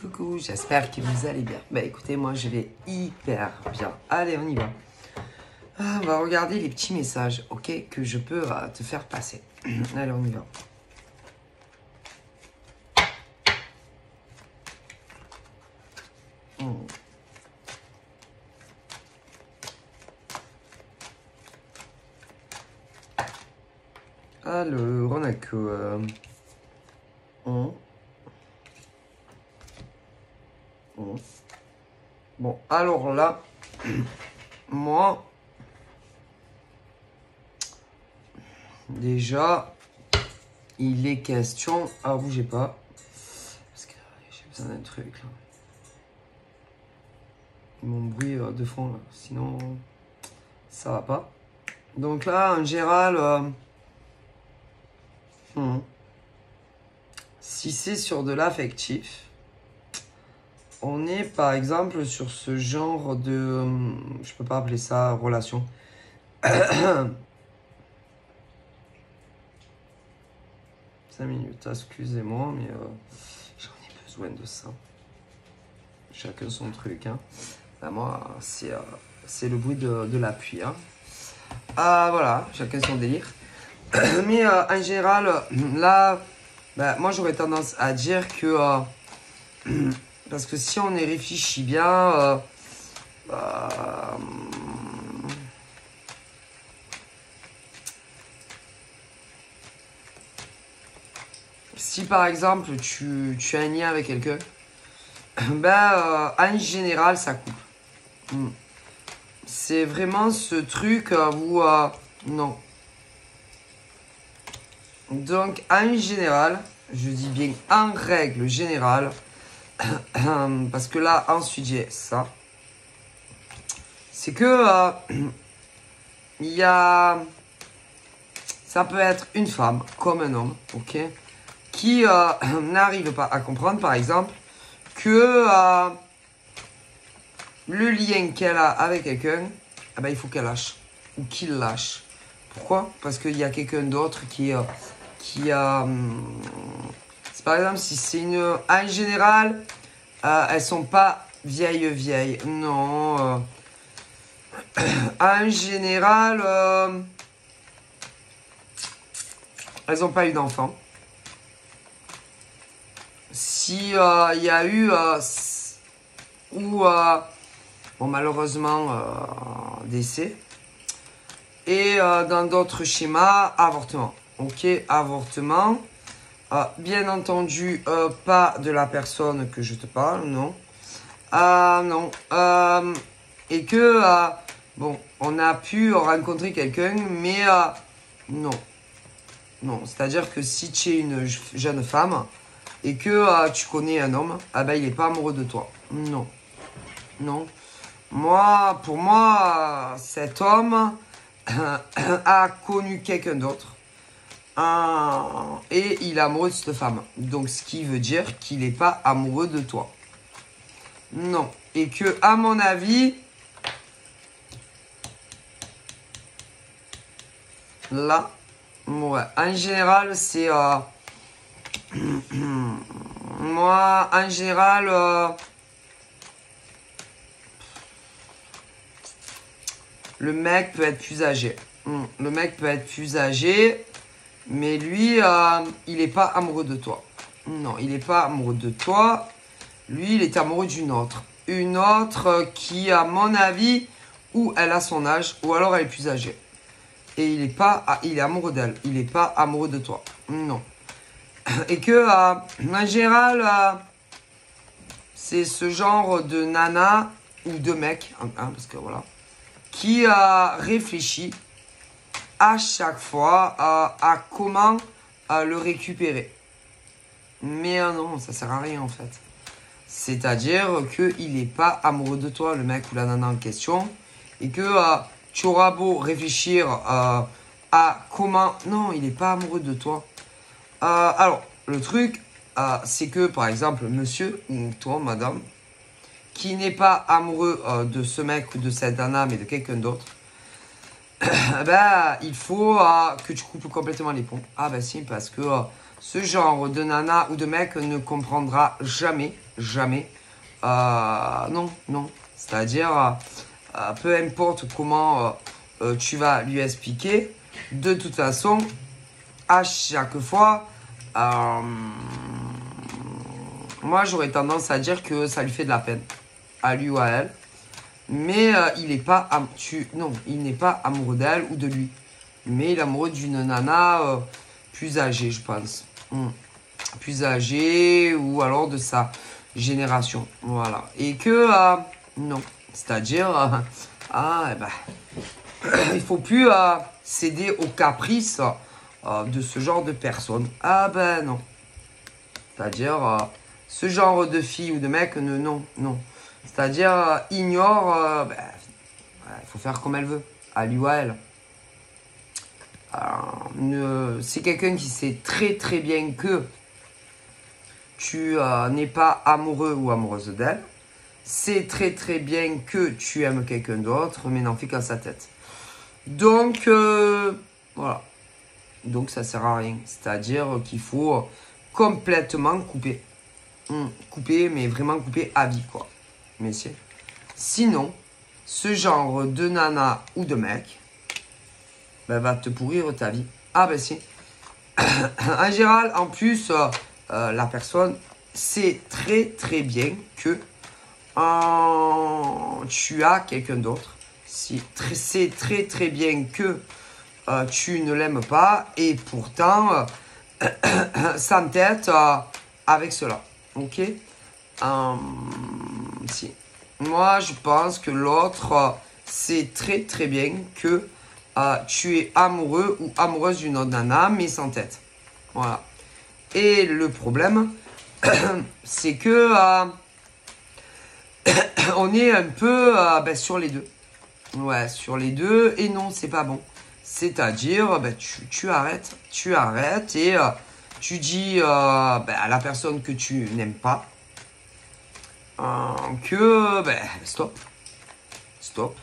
Coucou, j'espère que vous allez bien. Bah écoutez, moi je vais hyper bien. Allez, on y va. On va regarder les petits messages, ok, que je peux te faire passer. Allez, on y va. Alors, on a que... Bon, alors là, moi, déjà, il est question... Ah, bougez pas. Parce que j'ai besoin d'un truc, là. Mon bruit de fond, là. Sinon, ça va pas. Donc là, en général... Si c'est sur de l'affectif, on est par exemple sur ce genre de... je peux pas appeler ça relation. 5 minutes, excusez-moi, mais j'en ai besoin de ça. Chacun son truc. Hein. Bah, moi, c'est le bruit de la pluie. Hein. Voilà, chacun son délire. Mais en général, là, bah, moi j'aurais tendance à dire que... parce que si on y réfléchit bien... si par exemple tu as un lien avec quelqu'un, ben, en général ça coupe. C'est vraiment ce truc où... non. Donc en général, je dis bien en règle générale, parce que là ensuite j'ai ça, c'est que il y a... ça peut être une femme comme un homme, ok, qui n'arrive pas à comprendre par exemple que le lien qu'elle a avec quelqu'un, eh ben, il faut qu'elle lâche ou qu'il lâche. Pourquoi? Parce qu'il y a quelqu'un d'autre qui a... par exemple, si c'est une... En général, elles sont pas vieilles. Non. En général, elles n'ont pas eu d'enfant. Si il y a eu... ou... bon, malheureusement, décès. Et dans d'autres schémas, avortement. Ok, avortement. Bien entendu, pas de la personne que je te parle, non. Non. Et que, bon, on a pu rencontrer quelqu'un, mais non. Non, c'est-à-dire que si tu es une jeune femme et que tu connais un homme, ah ben, il n'est pas amoureux de toi. Non. Non. Moi, pour moi, cet homme a connu quelqu'un d'autre. Et il est amoureux de cette femme. Donc, ce qui veut dire qu'il n'est pas amoureux de toi. Non. Et que, à mon avis, là, ouais, en général, c'est... moi, en général... le mec peut être plus âgé. Le mec peut être plus âgé... Mais lui, il n'est pas amoureux de toi. Non, il n'est pas amoureux de toi. Lui, il est amoureux d'une autre. Une autre qui, à mon avis, ou elle a son âge, ou alors elle est plus âgée. Et il est amoureux d'elle. Il n'est pas amoureux de toi. Non. Et que, en général, c'est ce genre de nana ou de mec, hein, parce que voilà, qui réfléchit à chaque fois à comment le récupérer. Mais non, ça sert à rien en fait. C'est-à-dire qu'il n'est pas amoureux de toi, le mec ou la nana en question, et que tu auras beau réfléchir à comment... Non, il n'est pas amoureux de toi. Alors, le truc, c'est que par exemple, monsieur ou toi, madame, qui n'est pas amoureux de ce mec ou de cette nana, mais de quelqu'un d'autre, ben, il faut que tu coupes complètement les ponts. Ah ben si, parce que Ce genre de nana ou de mec ne comprendra jamais, jamais. Non, non. C'est-à-dire, peu importe comment tu vas lui expliquer, de toute façon, à chaque fois, moi j'aurais tendance à dire que ça lui fait de la peine, à lui ou à elle. Mais il n'est pas, non, il n'est pas amoureux d'elle ou de lui. Mais il est amoureux d'une nana plus âgée, je pense. Plus âgée ou alors de sa génération. Voilà. Et que, non. C'est-à-dire, il faut plus céder aux caprices de ce genre de personnes. Ah ben non. C'est-à-dire, ce genre de fille ou de mec, non, non. C'est-à-dire, ignore, il faut faire comme elle veut, à lui ou à elle. C'est quelqu'un qui sait très très bien que tu n'es pas amoureux ou amoureuse d'elle. C'est très très bien que tu aimes quelqu'un d'autre, mais n'en fais qu'à sa tête. Donc, voilà. Donc, ça sert à rien. C'est-à-dire qu'il faut complètement couper. Couper, mais vraiment couper à vie, quoi. Messieurs. Sinon, ce genre de nana ou de mec va te pourrir ta vie. Ah ben si. En général, en plus, la personne sait très très bien que tu as quelqu'un d'autre. C'est très très bien que tu ne l'aimes pas et pourtant s'entête avec cela. Ok. Si. Moi, je pense que l'autre sait très très bien que tu es amoureux ou amoureuse d'une autre nana, mais sans tête. Voilà. Et le problème, c'est que on est un peu sur les deux. Ouais, sur les deux. Et non, c'est pas bon. C'est-à-dire, tu arrêtes. Tu arrêtes et tu dis à la personne que tu n'aimes pas que stop. Stop.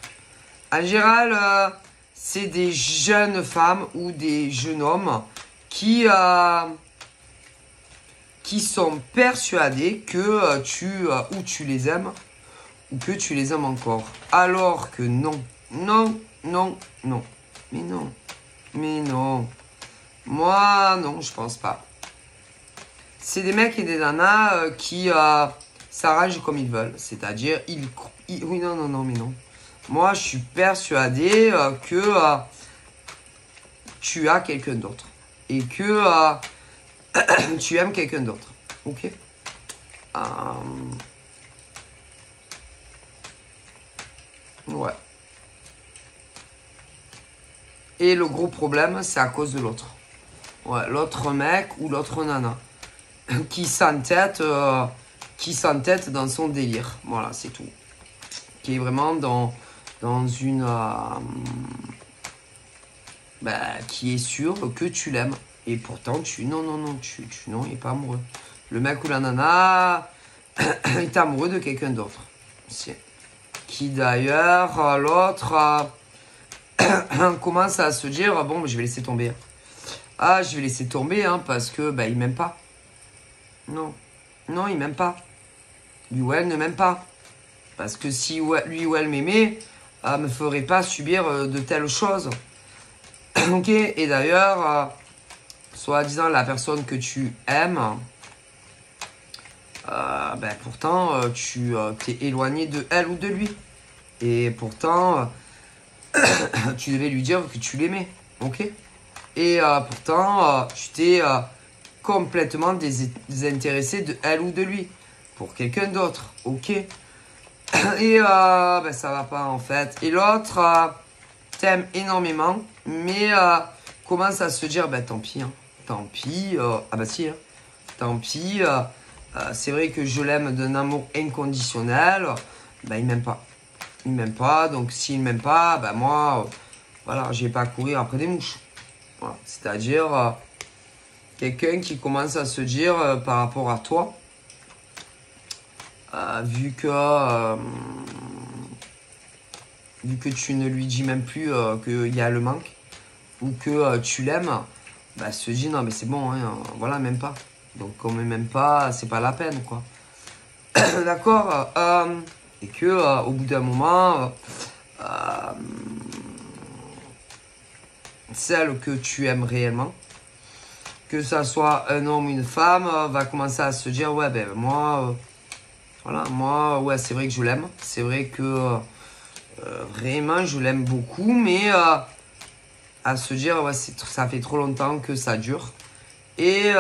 En général, c'est des jeunes femmes ou des jeunes hommes qui sont persuadés que tu les aimes ou que tu les aimes encore. Alors que non. Non, non, non. Mais non. Mais non. Moi, non, je pense pas. C'est des mecs et des nanas qui s'arrangent comme ils veulent. C'est-à-dire, oui, non, non, non, mais non. Moi, je suis persuadé que tu as quelqu'un d'autre. Et que tu aimes quelqu'un d'autre. Ok. Ouais. Et le gros problème, c'est à cause de l'autre. Ouais, l'autre mec ou l'autre nana. Qui s'entête dans son délire. Voilà, c'est tout. Qui est vraiment dans une... qui est sûr que tu l'aimes. Et pourtant, non, il n'est pas amoureux. Le mec ou la nana est amoureux de quelqu'un d'autre. Qui d'ailleurs, l'autre commence à se dire, bon, je vais laisser tomber. Ah, je vais laisser tomber, parce que il m'aime pas. Non, non, il m'aime pas. Lui ou elle ne m'aime pas. Parce que si lui ou elle m'aimait, me ferait pas subir de telles choses. Ok, et d'ailleurs, soi-disant la personne que tu aimes, pourtant tu t'es éloigné de elle ou de lui. Et pourtant, tu devais lui dire que tu l'aimais. Ok. Et pourtant, tu t'es complètement désintéressé de elle ou de lui. Pour quelqu'un d'autre. Ok. Et ça va pas en fait. Et l'autre t'aime énormément, mais commence à se dire, tant pis. Tant pis. Si. Tant pis. C'est vrai que je l'aime d'un amour inconditionnel. Il m'aime pas. Il m'aime pas. Donc s'il m'aime pas, moi, voilà, je vais pas courir après des mouches. Voilà. C'est-à-dire quelqu'un qui commence à se dire par rapport à toi, vu que tu ne lui dis même plus qu'il y a le manque ou que tu l'aimes, bah, se dit non mais c'est bon, hein, voilà, même pas. Donc on met même pas, c'est pas la peine quoi. D'accord. Et que au bout d'un moment, celle que tu aimes réellement, que ça soit un homme ou une femme, va commencer à se dire ouais ben moi, voilà, moi ouais c'est vrai que je l'aime, c'est vrai que vraiment je l'aime beaucoup, mais à se dire ouais ça fait trop longtemps que ça dure. Et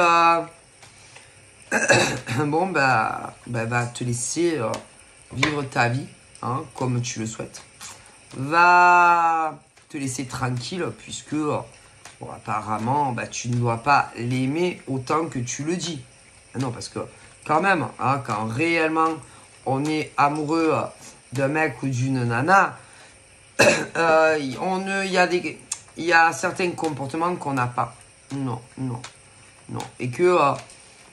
bon bah va te laisser vivre ta vie hein, comme tu le souhaites. Va te laisser tranquille puisque bon, apparemment bah, tu ne dois pas l'aimer autant que tu le dis. Non parce que quand même hein, quand réellement on est amoureux d'un mec ou d'une nana, il y a certains comportements qu'on n'a pas. Non. Et que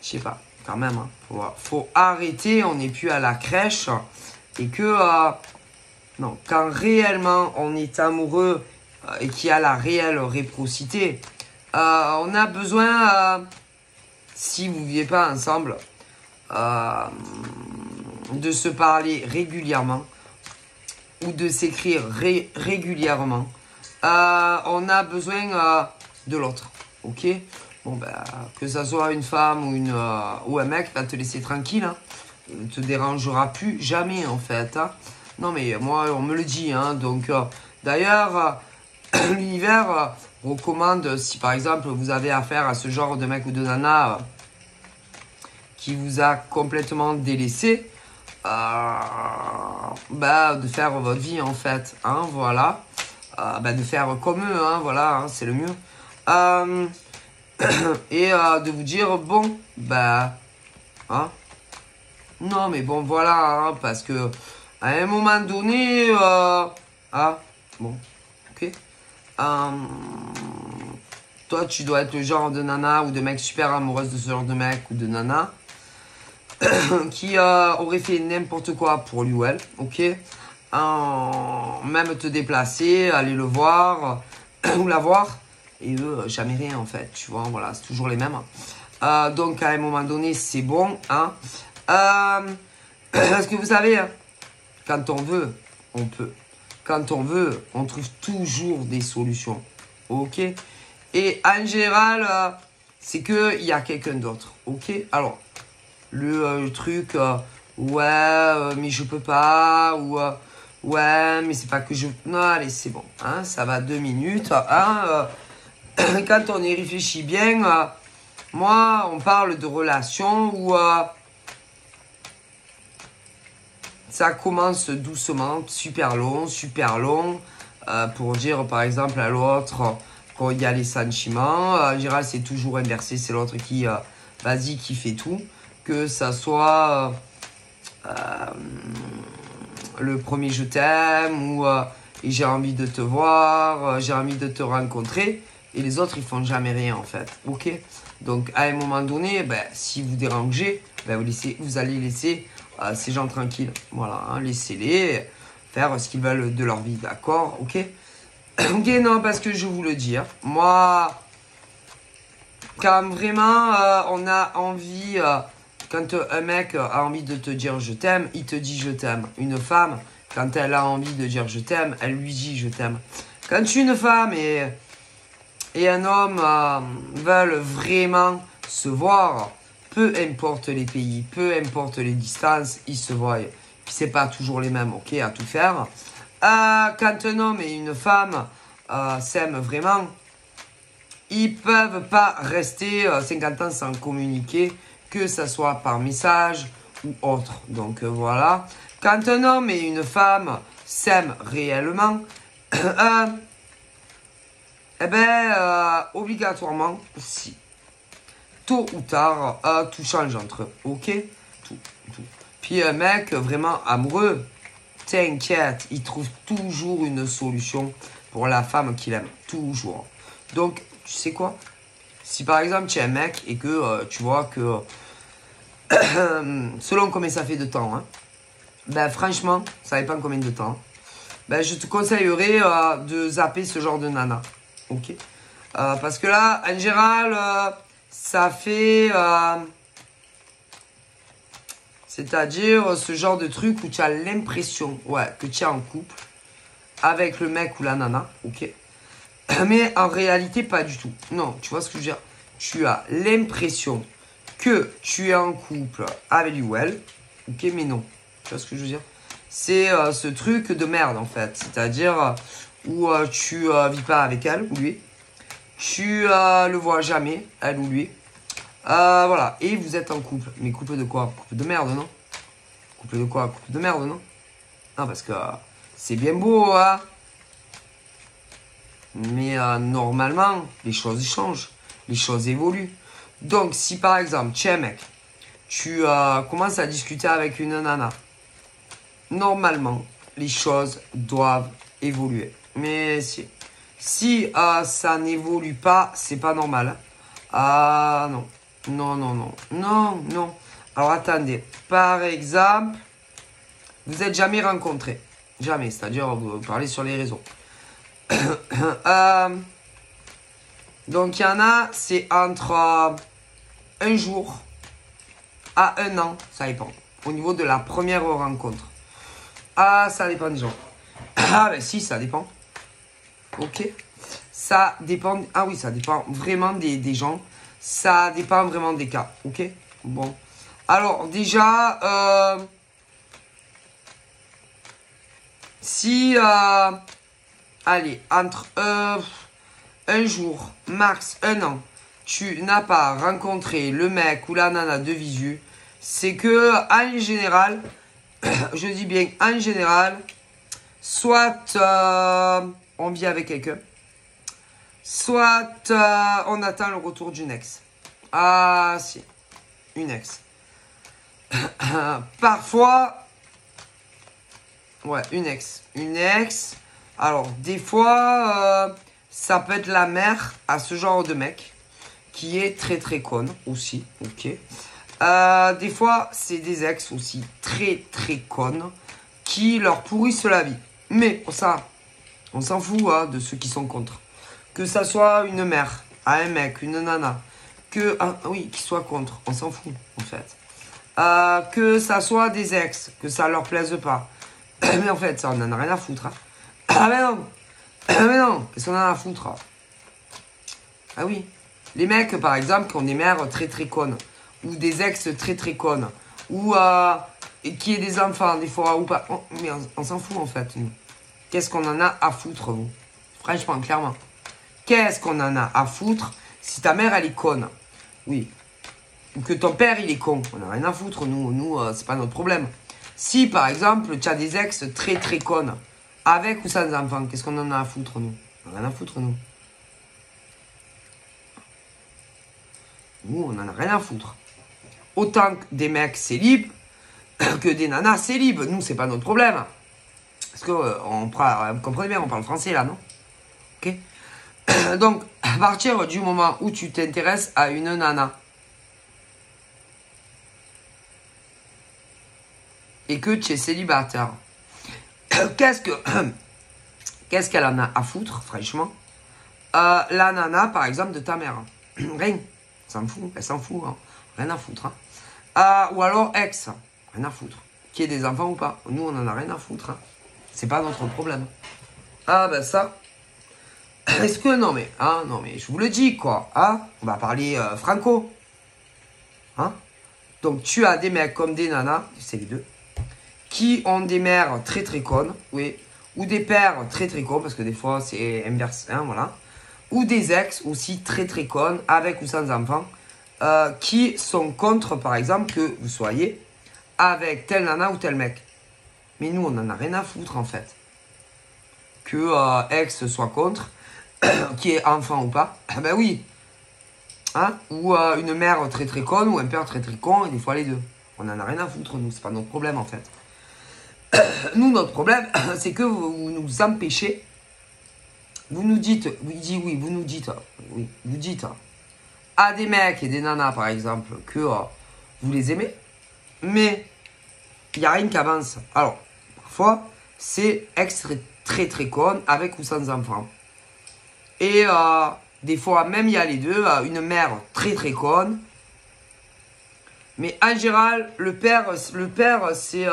je sais pas quand même hein, faut arrêter, on n'est plus à la crèche et que non, quand réellement on est amoureux et qu'il y a la réelle réciprocité, on a besoin, si vous ne vivez pas ensemble, de se parler régulièrement ou de s'écrire régulièrement. On a besoin de l'autre, ok? Bon, ben, que ça soit une femme ou un mec, va te laisser tranquille, hein. Ne te dérangera plus jamais en fait, hein. Non mais moi on me le dit hein, donc d'ailleurs l'univers recommande si par exemple vous avez affaire à ce genre de mec ou de nana qui vous a complètement délaissé, bah de faire votre vie en fait, hein, voilà, bah de faire comme eux, hein, voilà, hein, c'est le mieux, et de vous dire bon bah hein, non mais bon voilà hein, parce que à un moment donné, bon, ok. Toi, tu dois être le genre de nana ou de mec super amoureuse de ce genre de mec ou de nana qui aurait fait n'importe quoi pour lui ou elle, ok. Même te déplacer, aller le voir ou la voir, et eux, jamais rien en fait, tu vois, voilà, c'est toujours les mêmes. Donc, à un moment donné, c'est bon, hein. Parce que vous savez, hein, quand on veut, on peut. Quand on veut, on trouve toujours des solutions. Ok? Et en général, c'est qu'il y a quelqu'un d'autre. Ok? Alors, le truc, ouais, mais je peux pas. Ou, ouais, mais c'est pas que je... Non, allez, c'est bon. Hein, ça va 2 minutes. Hein, quand on y réfléchit bien, moi, on parle de relations où... ça commence doucement, super long, pour dire par exemple à l'autre quand il y a les sentiments. En général, c'est toujours inversé, c'est l'autre qui, vas-y, qui fait tout. Que ça soit le premier je t'aime ou j'ai envie de te voir, j'ai envie de te rencontrer. Et les autres, ils font jamais rien en fait. Ok? Donc à un moment donné, ben, si vous dérangez, ben, vous allez laisser ces gens tranquilles. Voilà, hein, laissez-les faire ce qu'ils veulent de leur vie, d'accord? Ok? Ok, non, parce que je vous le dis, hein, moi, quand vraiment on a envie, quand un mec a envie de te dire je t'aime, il te dit je t'aime. Une femme, quand elle a envie de dire je t'aime, elle lui dit je t'aime. Quand une femme et un homme veulent vraiment se voir, peu importe les pays, peu importe les distances, ils se voient. Puis c'est pas toujours les mêmes, ok, à tout faire. Quand un homme et une femme s'aiment vraiment, ils peuvent pas rester 50 ans sans communiquer, que ce soit par message ou autre. Donc voilà. Quand un homme et une femme s'aiment réellement, eh ben, obligatoirement, si, tôt ou tard, tout change entre eux, ok? Tout. Puis un mec vraiment amoureux, t'inquiète, il trouve toujours une solution pour la femme qu'il aime, toujours. Donc, tu sais quoi? Si par exemple tu es un mec et que tu vois que, selon combien ça fait de temps, hein, ben franchement, ça dépend combien de temps, ben je te conseillerais de zapper ce genre de nana, ok? Parce que là, en général, ça fait... c'est-à-dire ce genre de truc où tu as l'impression que tu es en couple avec le mec ou la nana, ok. Mais en réalité, pas du tout. Non, tu vois ce que je veux dire? Tu as l'impression que tu es en couple avec lui ou elle, ok, mais non. Tu vois ce que je veux dire? C'est ce truc de merde, en fait. C'est-à-dire où tu vis pas avec elle ou lui. Tu le vois jamais, elle ou lui. Voilà, et vous êtes en couple. Mais couple de quoi? Couple de merde, non? Couple de quoi? Couple de merde, non? Non, parce que c'est bien beau, hein. Mais normalement, les choses changent. Les choses évoluent. Donc, si par exemple, tu es un mec, tu commences à discuter avec une nana, normalement, les choses doivent évoluer. Mais si ça n'évolue pas, c'est pas normal. Hein. Ah non. Non, non, non. Non, non. Alors attendez. Par exemple, vous n'êtes jamais rencontrés. Jamais. C'est-à-dire, vous parlez sur les réseaux. Donc il y en a, c'est entre un jour à un an. Ça dépend. Au niveau de la première rencontre. Ah, ça dépend des gens. Ah, ben si, ça dépend. Ok. Ça dépend. Ah oui, ça dépend vraiment des gens. Ça dépend vraiment des cas. Ok. Bon. Alors, déjà, si. Allez, entre un jour, max un an, tu n'as pas rencontré le mec ou la nana de visu, c'est que, en général, je dis bien en général, soit on vit avec quelqu'un, soit on attend le retour d'une ex. Ah si, une ex. Parfois, ouais, une ex. Une ex. Alors, des fois, ça peut être la mère à ce genre de mec qui est très très conne aussi, ok. Des fois, c'est des ex aussi très très connes qui leur pourrissent la vie. Mais ça, on s'en fout hein, de ceux qui sont contre. Que ça soit une mère à un mec, une nana, que oui, qui soit contre, on s'en fout en fait. Que ça soit des ex, que ça leur plaise pas. Mais en fait, ça, on en a rien à foutre. Hein. Ah mais non, mais non, qu'est-ce qu'on en a à foutre? Ah oui, les mecs par exemple qui ont des mères très très connes, ou des ex très très connes, ou qui aient des enfants des fois, ou pas. Mais on s'en fout en fait, nous. Qu'est-ce qu'on en a à foutre, vous? Franchement, clairement. Qu'est-ce qu'on en a à foutre si ta mère, elle est conne? Oui. Ou que ton père, il est con. On n'a rien à foutre, nous. Nous, c'est pas notre problème. Si, par exemple, tu as des ex très très connes, avec ou sans enfants, qu'est-ce qu'on en a à foutre, nous? On n'a rien à foutre, nous. Nous, on en a rien à foutre. Autant que des mecs célibes que des nanas célibes. Nous, c'est pas notre problème. Parce que, vous comprenez bien, on parle français, là, non? Ok. Donc, à partir du moment où tu t'intéresses à une nana et que tu es célibataire, qu'est-ce qu'elle en a à foutre, franchement? La nana, par exemple, de ta mère. Rien. Elle s'en fout. Hein. Rien à foutre. Hein. Ou alors ex. Rien à foutre. Qui ait des enfants ou pas. Nous, on en a rien à foutre. Hein. C'est pas notre problème. Ah, ben ça. Est-ce que non mais je vous le dis quoi, hein, on va parler franco, hein. Donc tu as des mecs comme des nanas, c'est les deux, qui ont des mères très très connes, oui, ou des pères très très cons parce que des fois c'est inverse, hein, voilà, ou des ex aussi très très connes avec ou sans enfants, qui sont contre par exemple que vous soyez avec tel nana ou tel mec. Mais nous on en a rien à foutre en fait, que ex soit contre. Qui est enfant ou pas, ben oui. Hein? Ou une mère très très conne, ou un père très très con, et des fois les deux. On en a rien à foutre, nous, c'est pas notre problème en fait. Nous, notre problème, c'est que vous nous empêchez. Vous nous dites, vous dites à des mecs et des nanas par exemple que vous les aimez, mais il n'y a rien qui avance. Alors, parfois, c'est très très conne avec ou sans enfant. Et Des fois, même il y a les deux. Une mère très très conne. Mais en général, le père c'est...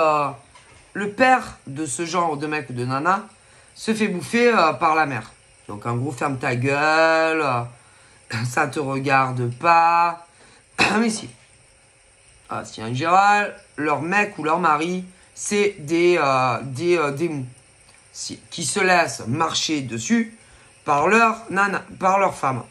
le père de ce genre de mec ou de nana se fait bouffer par la mère. Donc en gros, ferme ta gueule. Ça te regarde pas. Mais si. Si en général, leur mec ou leur mari, c'est des mous. Qui se laissent marcher dessus par leur nana, par leur femme.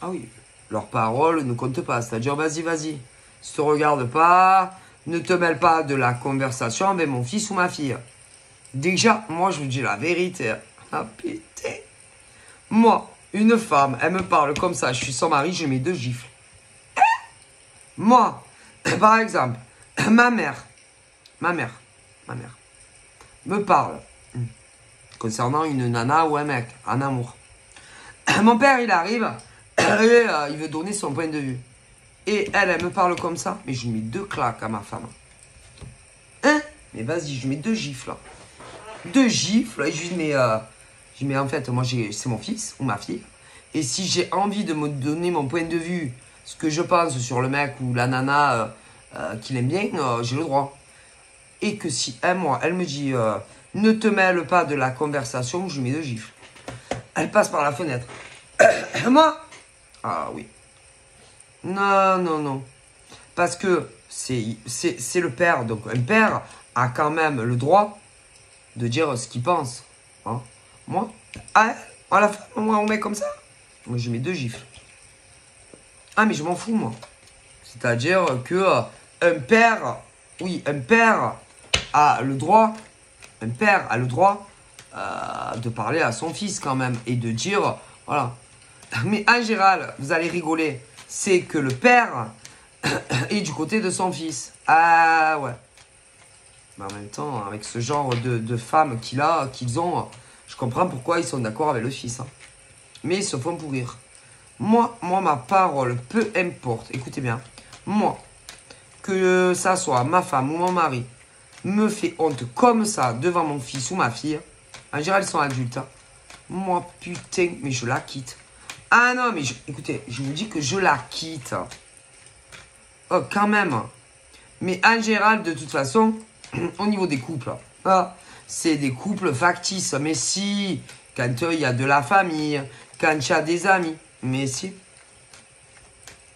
Ah oui, leurs paroles ne comptent pas. C'est-à-dire, vas-y, vas-y. Si te regarde pas, ne te mêle pas de la conversation avec mon fils ou ma fille. Déjà, moi, je vous dis la vérité. Ah putain. Moi, une femme, elle me parle comme ça, je suis son mari, je mets 2 gifles. Moi, par exemple, ma mère me parle concernant une nana ou un mec, en amour. Mon père, il arrive et il veut donner son point de vue. Et elle me parle comme ça, mais je lui mets 2 claques à ma femme. Hein? Mais vas-y, je lui mets 2 gifles. 2 gifles, et je lui mets en fait, moi, c'est mon fils ou ma fille. Et si j'ai envie de me donner mon point de vue, ce que je pense sur le mec ou la nana qu'il aime bien, j'ai le droit. Et que si elle me dit ne te mêle pas de la conversation, je lui mets 2 gifles. Elle passe par la fenêtre. Moi? Ah oui. Non, non, non. Parce que c'est le père. Donc un père a quand même le droit de dire ce qu'il pense. Hein? Moi? À la fin, moi, on met comme ça? Moi, je mets 2 gifles. Ah, mais je m'en fous, moi. C'est-à-dire que un père, oui, un père a le droit, de parler à son fils quand même et de dire, voilà. Mais en général, vous allez rigoler, c'est que le père est du côté de son fils. Ah ouais. Mais en même temps, avec ce genre de femmes qu'ils ont, je comprends pourquoi ils sont d'accord avec le fils. Hein. Mais ils se font pourrir. Moi, ma parole, peu importe, écoutez bien, moi, que ça soit ma femme ou mon mari, me fait honte comme ça devant mon fils ou ma fille, en général, ils sont adultes. Hein. Moi, putain, mais je la quitte. Ah non, mais écoutez, je vous dis que je la quitte. Oh, quand même. Mais en général, de toute façon, au niveau des couples, c'est des couples factices. Mais si, quand il y a de la famille, quand il y a des amis, mais si.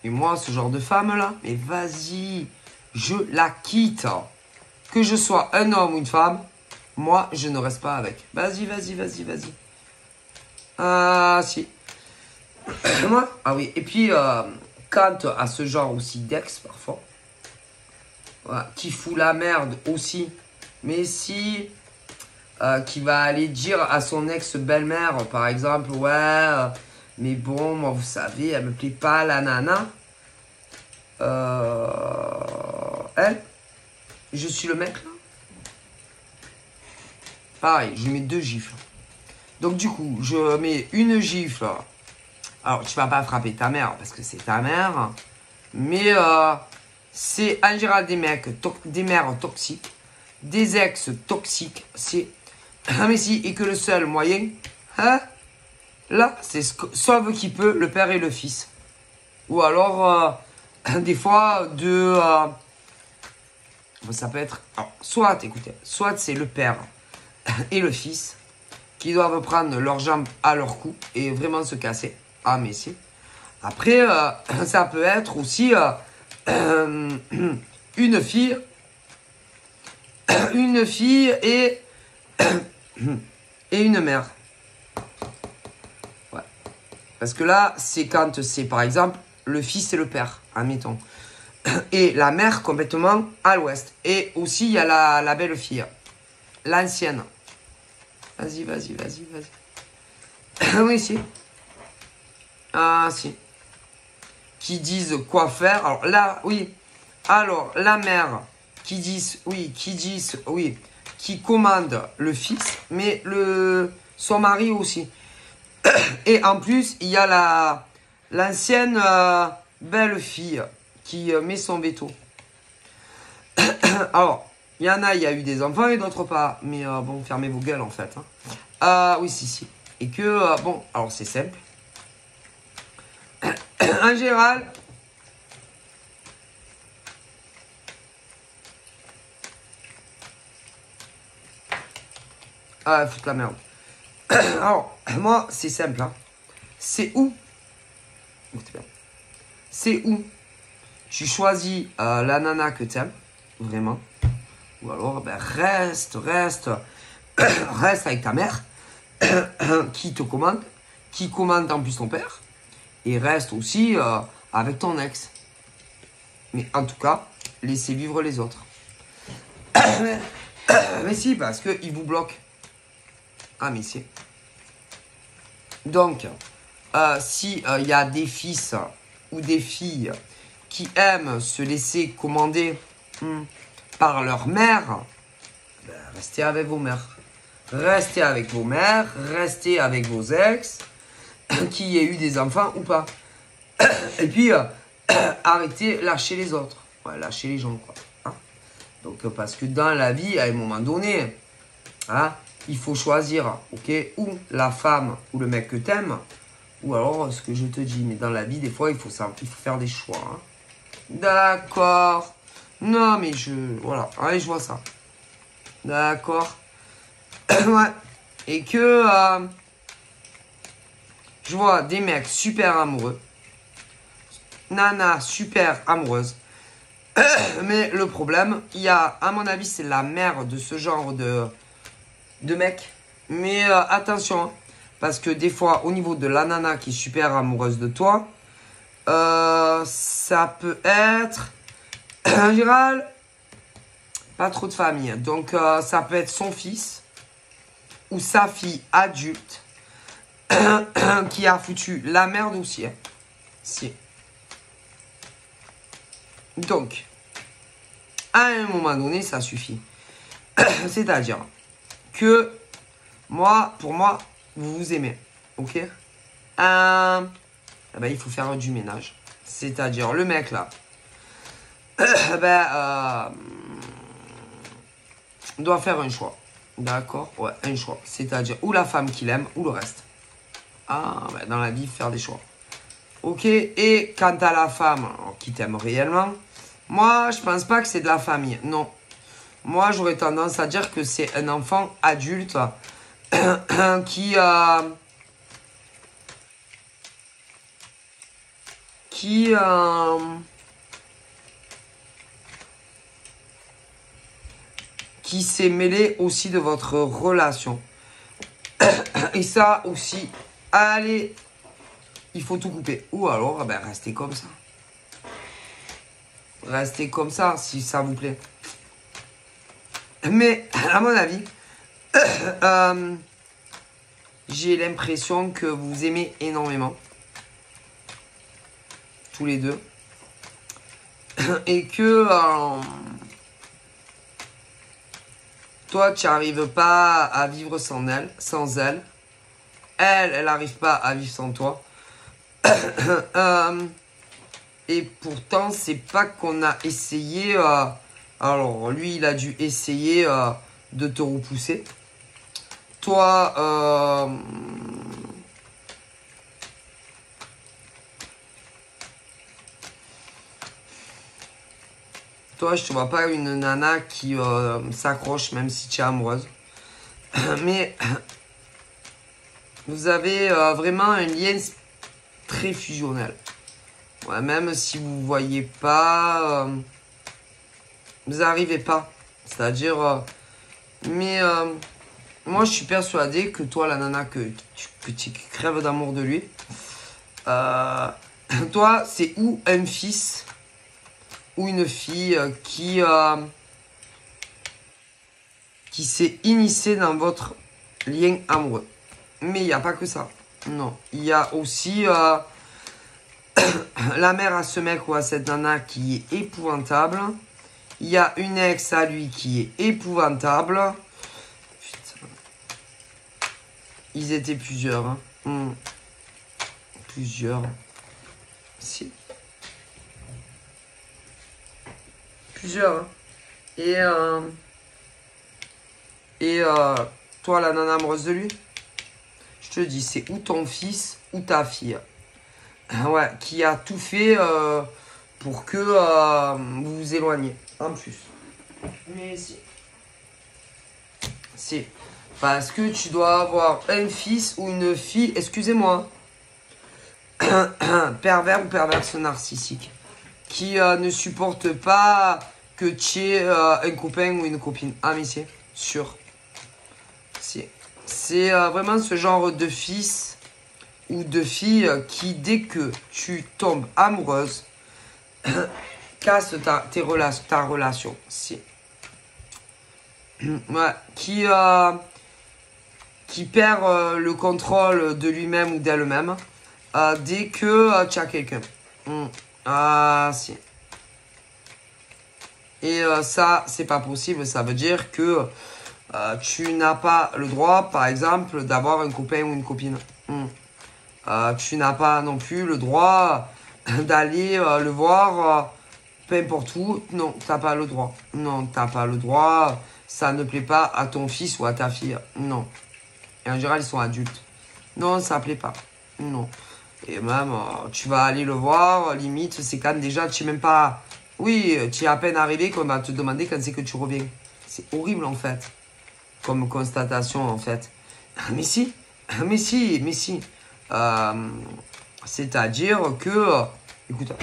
Et moi, ce genre de femme-là, mais vas-y, je la quitte. Que je sois un homme ou une femme, moi, je ne reste pas avec. Vas-y, vas-y, vas-y, vas-y. Ah, si. Moi, ah oui. Et puis, quant à ce genre aussi d'ex, parfois, voilà, qui fout la merde aussi, mais si, qui va aller dire à son ex-belle-mère, par exemple, ouais, mais bon, moi, vous savez, elle me plaît pas, la nana. Elle, je suis le mec, là. Pareil, je mets 2 gifles. Donc, du coup, je mets une gifle. Alors, tu vas pas frapper ta mère, parce que c'est ta mère. Mais, c'est en général des mecs, des mères toxiques, des ex toxiques. C'est. Mais si, et que le seul moyen, hein, là, c'est sauve qui peut, le père et le fils. Ou alors, des fois, ça peut être. Alors, soit, écoutez, soit c'est le père et le fils qui doivent prendre leurs jambes à leur cou et vraiment se casser. Ah, mais si. Après, ça peut être aussi une fille et, et une mère. Ouais. Parce que là, c'est quand c'est par exemple le fils et le père, admettons. Et la mère complètement à l'ouest. Et aussi, il y a la belle fille, l'ancienne. Vas-y, vas-y, vas-y, vas-y. Oui, si. Ah, si. Qui disent quoi faire. Alors là, oui. Alors, la mère qui disent, oui, qui commande le fils, mais son mari aussi. Et en plus, il y a l'ancienne belle fille qui met son veto. Alors, il y a eu des enfants et d'autres pas. Mais bon, fermez vos gueules en fait. Hein. Oui, si. Et que, bon, alors c'est simple. En général, ah, foutre la merde. Alors, moi, c'est simple. Hein. C'est où? C'est où tu choisis la nana que t'aimes, vraiment. Ou alors, ben, reste avec ta mère, qui te commande, qui commande en plus ton père, et reste aussi avec ton ex. Mais en tout cas, laissez vivre les autres. Mais si, parce qu'ils vous bloquent. Ah, mais si. Donc, si il y a des fils ou des filles qui aiment se laisser commander par leur mère, ben, restez avec vos mères. Restez avec vos mères, restez avec vos ex, qui aient eu des enfants ou pas. Et puis, arrêtez, lâchez les autres. Ouais, lâchez les gens, quoi. Hein. Donc, parce que dans la vie, à un moment donné, hein, il faut choisir, ok, ou la femme ou le mec que t'aimes, ou alors ce que je te dis. Mais dans la vie, des fois, il faut faire des choix. Hein. D'accord. Non, mais voilà. Allez, je vois ça. D'accord. Ouais. Et que je vois des mecs super amoureux. Nana super amoureuse. Mais le problème, il y a, à mon avis, c'est la mère de ce genre de mec. Mais attention, hein, parce que des fois, au niveau de la nana qui est super amoureuse de toi, ça peut être, en général, pas trop de famille. Donc, ça peut être son fils ou sa fille adulte qui a foutu la merde aussi. Hein. Si. Donc, à un moment donné, ça suffit. C'est-à-dire que pour moi, vous vous aimez. Ok ben, il faut faire du ménage. C'est-à-dire, le mec là, doit faire un choix. D'accord? Ouais, un choix. C'est-à-dire, ou la femme qu'il aime, ou le reste. Ah, ben, dans la vie, faire des choix. Ok? Et quant à la femme qui t'aime réellement, moi, je pense pas que c'est de la famille. Non. Moi, j'aurais tendance à dire que c'est un enfant adulte qui s'est mêlé aussi de votre relation. Et ça aussi, allez, il faut tout couper. Ou alors, ben, restez comme ça. Restez comme ça, si ça vous plaît. Mais, à mon avis, j'ai l'impression que vous aimez énormément. Tous les deux. Et que toi, tu n'arrives pas à vivre sans elle. Elle n'arrive pas à vivre sans toi. Et pourtant, c'est pas qu'on a essayé. Alors, lui, il a dû essayer de te repousser. Toi, je te vois pas une nana qui s'accroche même si tu es amoureuse. Mais vous avez vraiment un lien très fusionnel. Ouais, même si vous voyez pas, vous n'arrivez pas. C'est-à-dire, mais moi je suis persuadé que toi, la nana que tu crèves d'amour de lui, toi c'est ou un fils ou une fille qui s'est initiée dans votre lien amoureux. Mais il n'y a pas que ça. Non, il y a aussi la mère à ce mec ou à cette nana qui est épouvantable. Il y a une ex à lui qui est épouvantable. Putain. Ils étaient plusieurs. Hein. Plusieurs. Si. Plusieurs. Hein. Et toi, la nana amoureuse de lui, je Je te dis, c'est ou ton fils ou ta fille. Ouais, qui a tout fait pour que vous vous éloigniez. En plus. Mais si. Si. Parce que tu dois avoir un fils ou une fille, excusez-moi, pervers ou perverse narcissique, qui ne supporte pas que tu aies un copain ou une copine. Ah mais c'est sûr. Si. C'est vraiment ce genre de fils ou de fille qui, dès que tu tombes amoureuse, casse ta relation. Si. Ouais, qui perd le contrôle de lui-même ou d'elle-même dès que tu as quelqu'un. Ah, si. Et ça, c'est pas possible. Ça veut dire que tu n'as pas le droit, par exemple, d'avoir un copain ou une copine. Tu n'as pas non plus le droit d'aller le voir peu importe où. Non, t'as pas le droit. Non, t'as pas le droit. Ça ne plaît pas à ton fils ou à ta fille. Non. Et en général, ils sont adultes. Non, ça plaît pas. Non. Et même, tu vas aller le voir, limite, c'est quand déjà, tu n'es même pas... Oui, tu es à peine arrivé qu'on va te demander quand c'est que tu reviens. C'est horrible, en fait. Comme constatation, en fait. Mais si. Mais si. Mais si. C'est-à-dire que... écoute...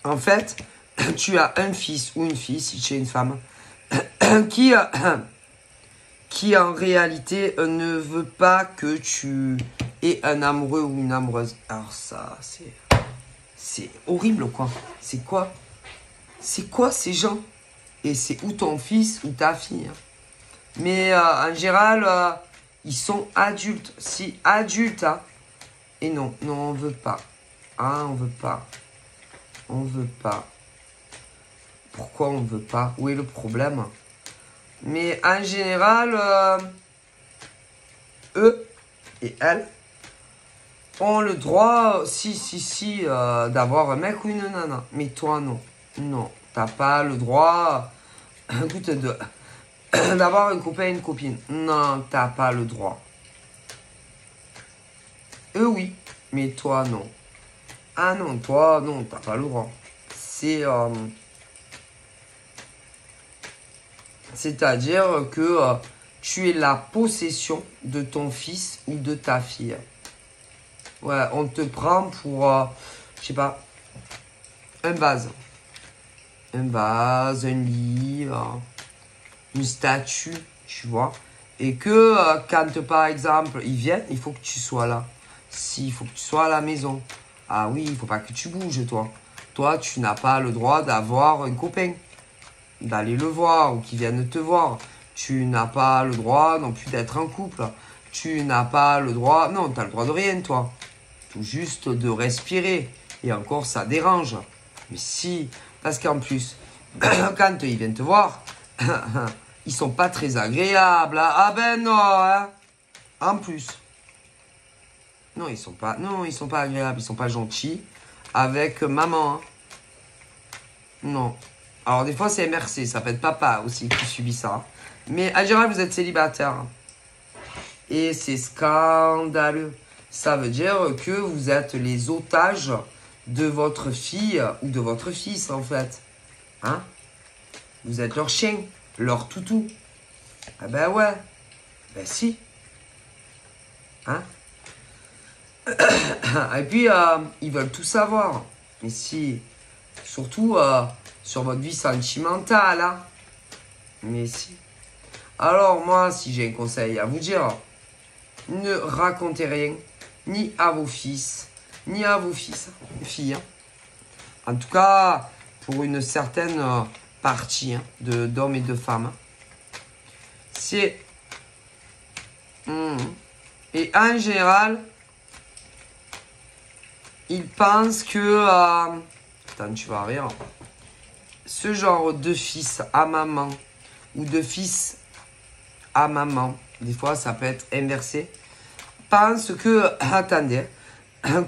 En fait, tu as un fils ou une fille, si tu es une femme, qui en réalité ne veut pas que tu aies un amoureux ou une amoureuse. Alors ça, c'est horrible, quoi. C'est quoi? C'est quoi ces gens? Et c'est ou ton fils ou ta fille. Mais en général, ils sont adultes. Si adultes, hein. Et non, non, on veut pas. Ah, on veut pas. On veut pas. Pourquoi on veut pas? Où est le problème? Mais en général, eux et elles ont le droit, si, d'avoir un mec ou une nana. Mais toi, non. Non, t'as pas le droit écoute, d'avoir un copain et une copine. Non, t'as pas le droit. Eux, oui. Mais toi, non. Ah non, toi, non, t'as pas le droit. C'est-à-dire que tu es la possession de ton fils ou de ta fille. Ouais, on te prend pour, je sais pas, un vase. Un vase, un lit, une statue, tu vois. Et que quand, par exemple, ils viennent, il faut que tu sois là. Il faut que tu sois à la maison. Ah oui, il faut pas que tu bouges, toi. Toi, tu n'as pas le droit d'avoir un copain, d'aller le voir ou qu'il vienne te voir. Tu n'as pas le droit non plus d'être en couple. Tu n'as pas le droit... Non, tu as le droit de rien, toi. Tout juste de respirer. Et encore, ça dérange. Mais si, parce qu'en plus, quand ils viennent te voir, ils sont pas très agréables. Hein. Ah ben non, hein. En plus. Non, ils sont pas agréables, ils sont pas gentils avec maman. Hein. Non. Alors des fois c'est MRC, ça peut être papa aussi qui subit ça. Mais en général vous êtes célibataire. Et c'est scandaleux. Ça veut dire que vous êtes les otages de votre fille ou de votre fils en fait. Hein? Vous êtes leur chien, leur toutou. Ah ben ouais. Ben si. Hein? Et puis, ils veulent tout savoir. Mais si, surtout sur votre vie sentimentale. Hein. Mais si. Alors, moi, si j'ai un conseil à vous dire, ne racontez rien, ni à vos fils, ni à vos filles. Hein. En tout cas, pour une certaine partie hein, d'hommes et de femmes. C'est... Et en général... Ils pensent que... Attends, tu vas rire. Ce genre de fils à maman ou de fils à maman, des fois ça peut être inversé, pense que, attendez,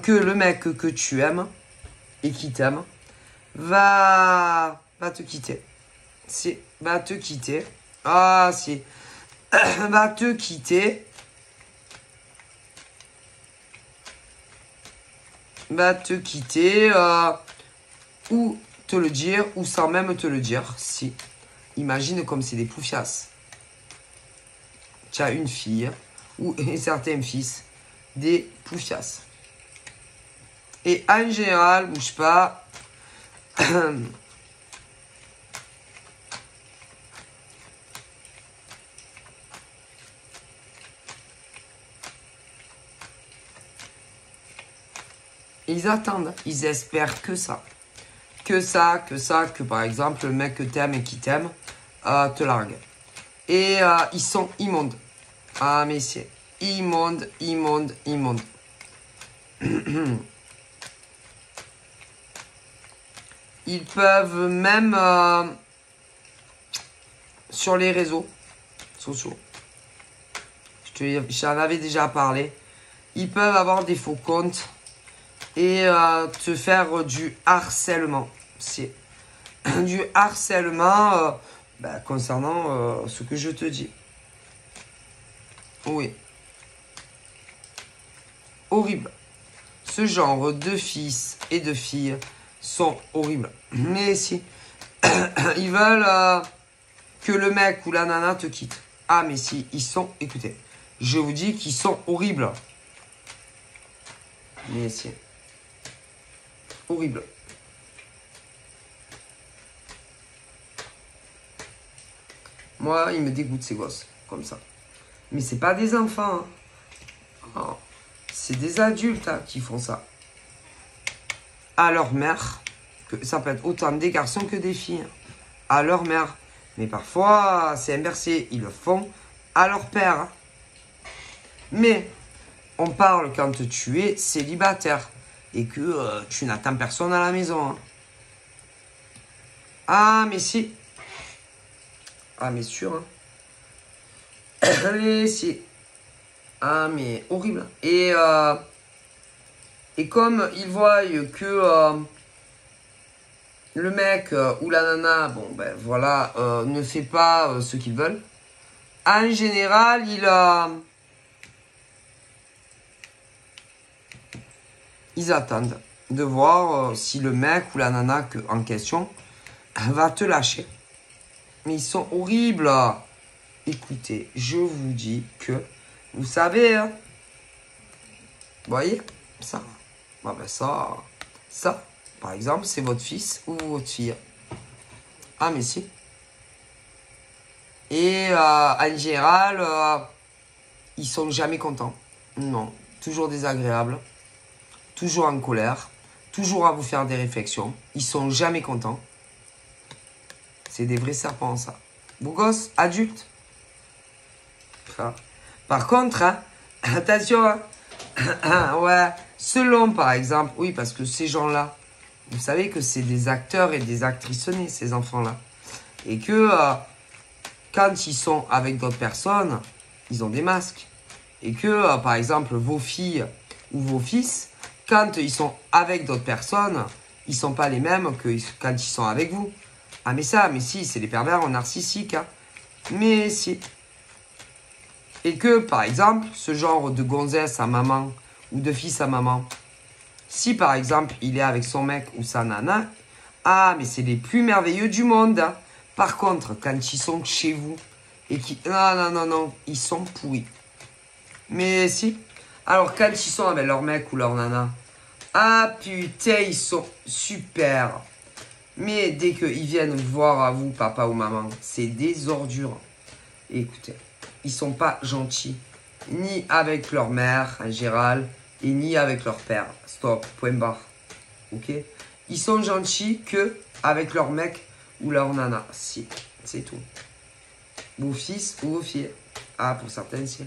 que le mec que tu aimes et qui t'aime va te quitter. Si, va te quitter. Ah, si. Va te quitter. Va te quitter. Ou te le dire, ou sans même te le dire. Si. Imagine comme c'est des poufias. Tu as une fille, ou certains fils, des poufias. Et en général, bouge pas. Ils attendent, ils espèrent que ça. Que par exemple, le mec que t'aimes et qui t'aime te largue. Et ils sont immondes. Ah, mais c'est immonde. Ils peuvent même sur les réseaux sociaux. J'en avais déjà parlé. Ils peuvent avoir des faux comptes et te faire du harcèlement. C'est du harcèlement concernant ce que je te dis. Oui. Horrible. Ce genre de fils et de filles sont horribles. Mais si. Ils veulent que le mec ou la nana te quitte. Ah, mais si. Ils sont... Écoutez. Je vous dis qu'ils sont horribles. Mais si. Horrible. Moi, ils me dégoûtent ces gosses. Comme ça. Mais c'est pas des enfants. Hein. Oh. C'est des adultes hein, qui font ça. À leur mère. Que ça peut être autant des garçons que des filles. À leur mère. Mais parfois, c'est inversé. Ils le font à leur père. Mais on parle quand tu es célibataire. Et que tu n'attends personne à la maison. Hein. Ah, mais si. Ah, mais sûr. Hein. Mais si. Ah, mais horrible. Et comme ils voient que le mec ou la nana, bon, ben voilà, ne fait pas ce qu'ils veulent, en général, ils attendent de voir si le mec ou la nana en question va te lâcher. Mais ils sont horribles. Écoutez, je vous dis que, vous savez, hein, vous voyez, ça, bon ben ça, par exemple, c'est votre fils ou votre fille. Ah, mais si. Et en général, ils sont jamais contents. Non, toujours désagréables, toujours en colère, toujours à vous faire des réflexions. Ils sont jamais contents. C'est des vrais serpents, ça. Beau gosse, adulte. Par contre, hein, attention, hein, ouais, selon par exemple, oui, parce que ces gens-là, vous savez que c'est des acteurs et des actrices nés, ces enfants-là. Et que quand ils sont avec d'autres personnes, ils ont des masques. Et que, par exemple, vos filles ou vos fils, quand ils sont avec d'autres personnes, ils ne sont pas les mêmes que quand ils sont avec vous. Ah, mais si, c'est les pervers narcissiques. Hein. Mais si. Et que, par exemple, ce genre de gonzesse à maman ou de fils à maman, si par exemple il est avec son mec ou sa nana, ah, mais c'est les plus merveilleux du monde. Hein. Par contre, quand ils sont chez vous et qui, non, ils sont pourris. Mais si. Alors, quand ils sont avec leur mec ou leur nana, ah putain, ils sont super. Mais dès qu'ils viennent vous voir à vous, papa ou maman, c'est des ordures. Et écoutez. Ils sont pas gentils, ni avec leur mère en général, et ni avec leur père. Stop, point barre. Ok? Ils sont gentils que avec leur mec ou leur nana. Si, c'est tout. Vos fils ou vos filles. Ah, pour certaines, si.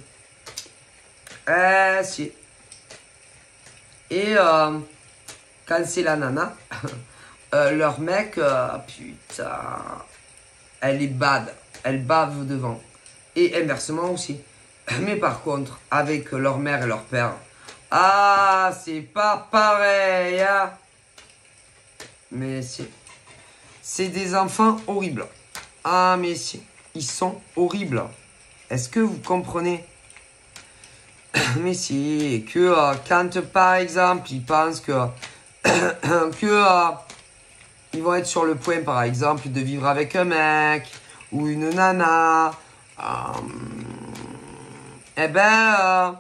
Si. Et quand c'est la nana, leur mec, putain, elle est bad. Elle bave devant. Et inversement aussi. Mais par contre, avec leur mère et leur père, ah, c'est pas pareil. Hein. Mais si. C'est des enfants horribles. Ah, mais si. Ils sont horribles. Est-ce que vous comprenez? Mais si. Que quand, par exemple, ils pensent que... ils vont être sur le point, par exemple, de vivre avec un mec ou une nana. Eh ben...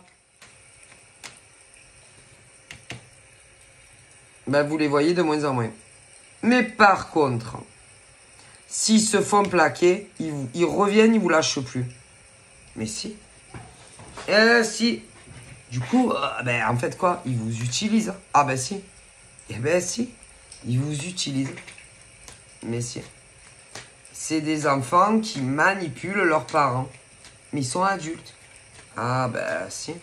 ben, vous les voyez de moins en moins. Mais par contre, s'ils se font plaquer, ils reviennent, ils vous lâchent plus. Mais si. Si. Du coup, ben, en fait quoi? Ils vous utilisent. Ah ben si. Eh ben si. Ils vous utilisent. Mais si. C'est des enfants qui manipulent leurs parents. Mais ils sont adultes. Ah ben si.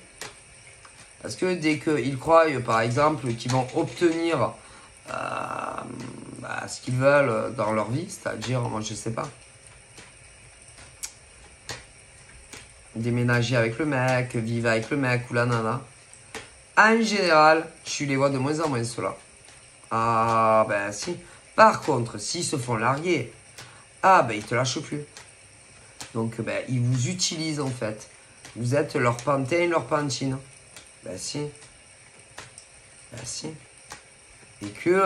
Parce que dès qu'ils croient, par exemple, qu'ils vont obtenir ce qu'ils veulent dans leur vie, c'est-à-dire, moi je sais pas, déménager avec le mec, vivre avec le mec ou la nana, en général, tu les vois de moins en moins ceux-là. Ah ben si. Par contre, s'ils se font larguer, ah ben ils te lâchent plus. Donc ben ils vous utilisent en fait. Vous êtes leur pantin, leur pantine. Ben si. Ben si. Et que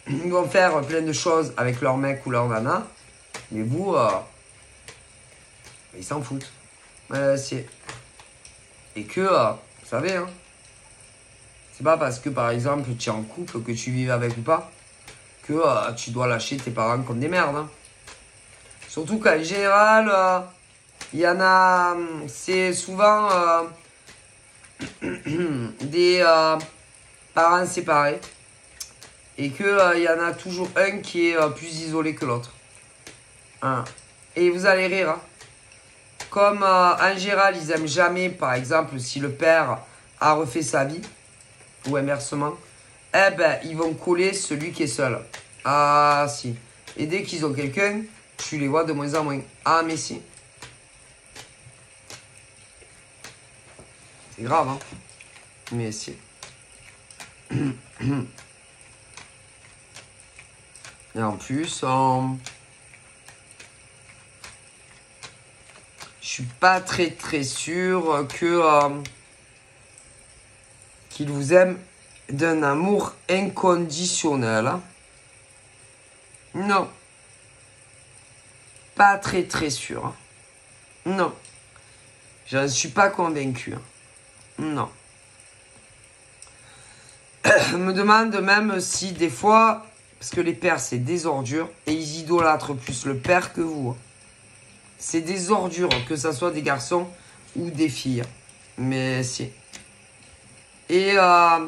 ils vont faire plein de choses avec leur mec ou leur nana. Mais vous, ils s'en foutent. Ben si. Et que, vous savez, hein. C'est pas parce que par exemple tu es en couple, que tu vives avec ou pas, que tu dois lâcher tes parents comme des merdes. Hein. Surtout qu'en général, il y en a, c'est souvent des parents séparés et que il y en a toujours un qui est plus isolé que l'autre. Hein. Et vous allez rire. Hein. Comme en général, ils aiment jamais, par exemple, si le père a refait sa vie, ou inversement, eh ben, ils vont coller celui qui est seul. Ah, si. Et dès qu'ils ont quelqu'un, tu les vois de moins en moins. Ah, mais si. C'est grave, hein. Mais si. Et en plus, je suis pas très sûr que qu'il vous aime d'un amour inconditionnel. Hein. Non. Pas très sûr. Hein. Non. Je ne suis pas convaincu. Hein. Non. Je me demande même si des fois, parce que les pères c'est des ordures, et ils idolâtrent plus le père que vous. C'est des ordures, que ce soit des garçons ou des filles. Mais si. Et en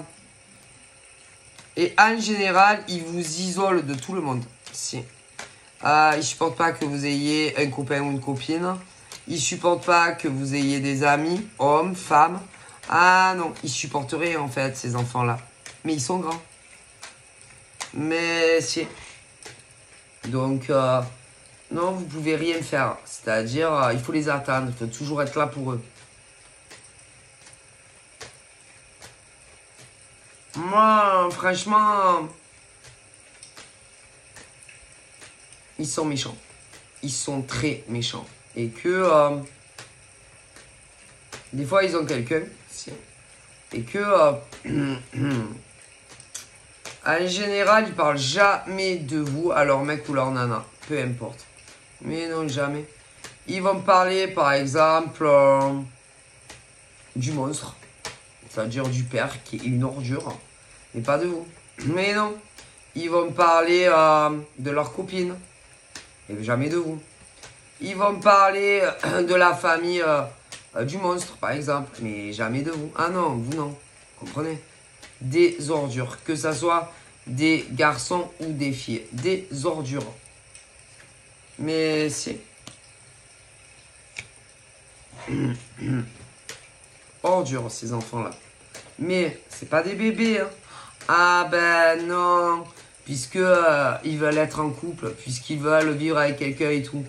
général, ils vous isolent de tout le monde. Si. Ils ne supportent pas que vous ayez un copain ou une copine. Ils ne supportent pas que vous ayez des amis, hommes, femmes. Ah non, ils supporteraient en fait, ces enfants-là. Mais ils sont grands. Mais si. Donc, non, vous pouvez rien faire. C'est-à-dire, il faut les attendre. Il faut toujours être là pour eux. Moi, franchement, ils sont méchants. Ils sont très méchants. Et que, des fois, ils ont quelqu'un. Et que, en général, ils parlent jamais de vous à leur mec ou leur nana. Peu importe. Mais non, jamais. Ils vont parler, par exemple, du monstre. C'est-à-dire du père qui est une ordure. Mais pas de vous. Mais non. Ils vont parler de leur copine. Et jamais de vous. Ils vont parler de la famille du monstre, par exemple. Mais jamais de vous. Ah non, vous non. Comprenez? Des ordures. Que ça soit des garçons ou des filles. Des ordures. Mais si. Ordures, ces enfants-là. Mais c'est pas des bébés. Hein. Ah ben non. Puisque ils veulent être en couple. Puisqu'ils veulent vivre avec quelqu'un et tout.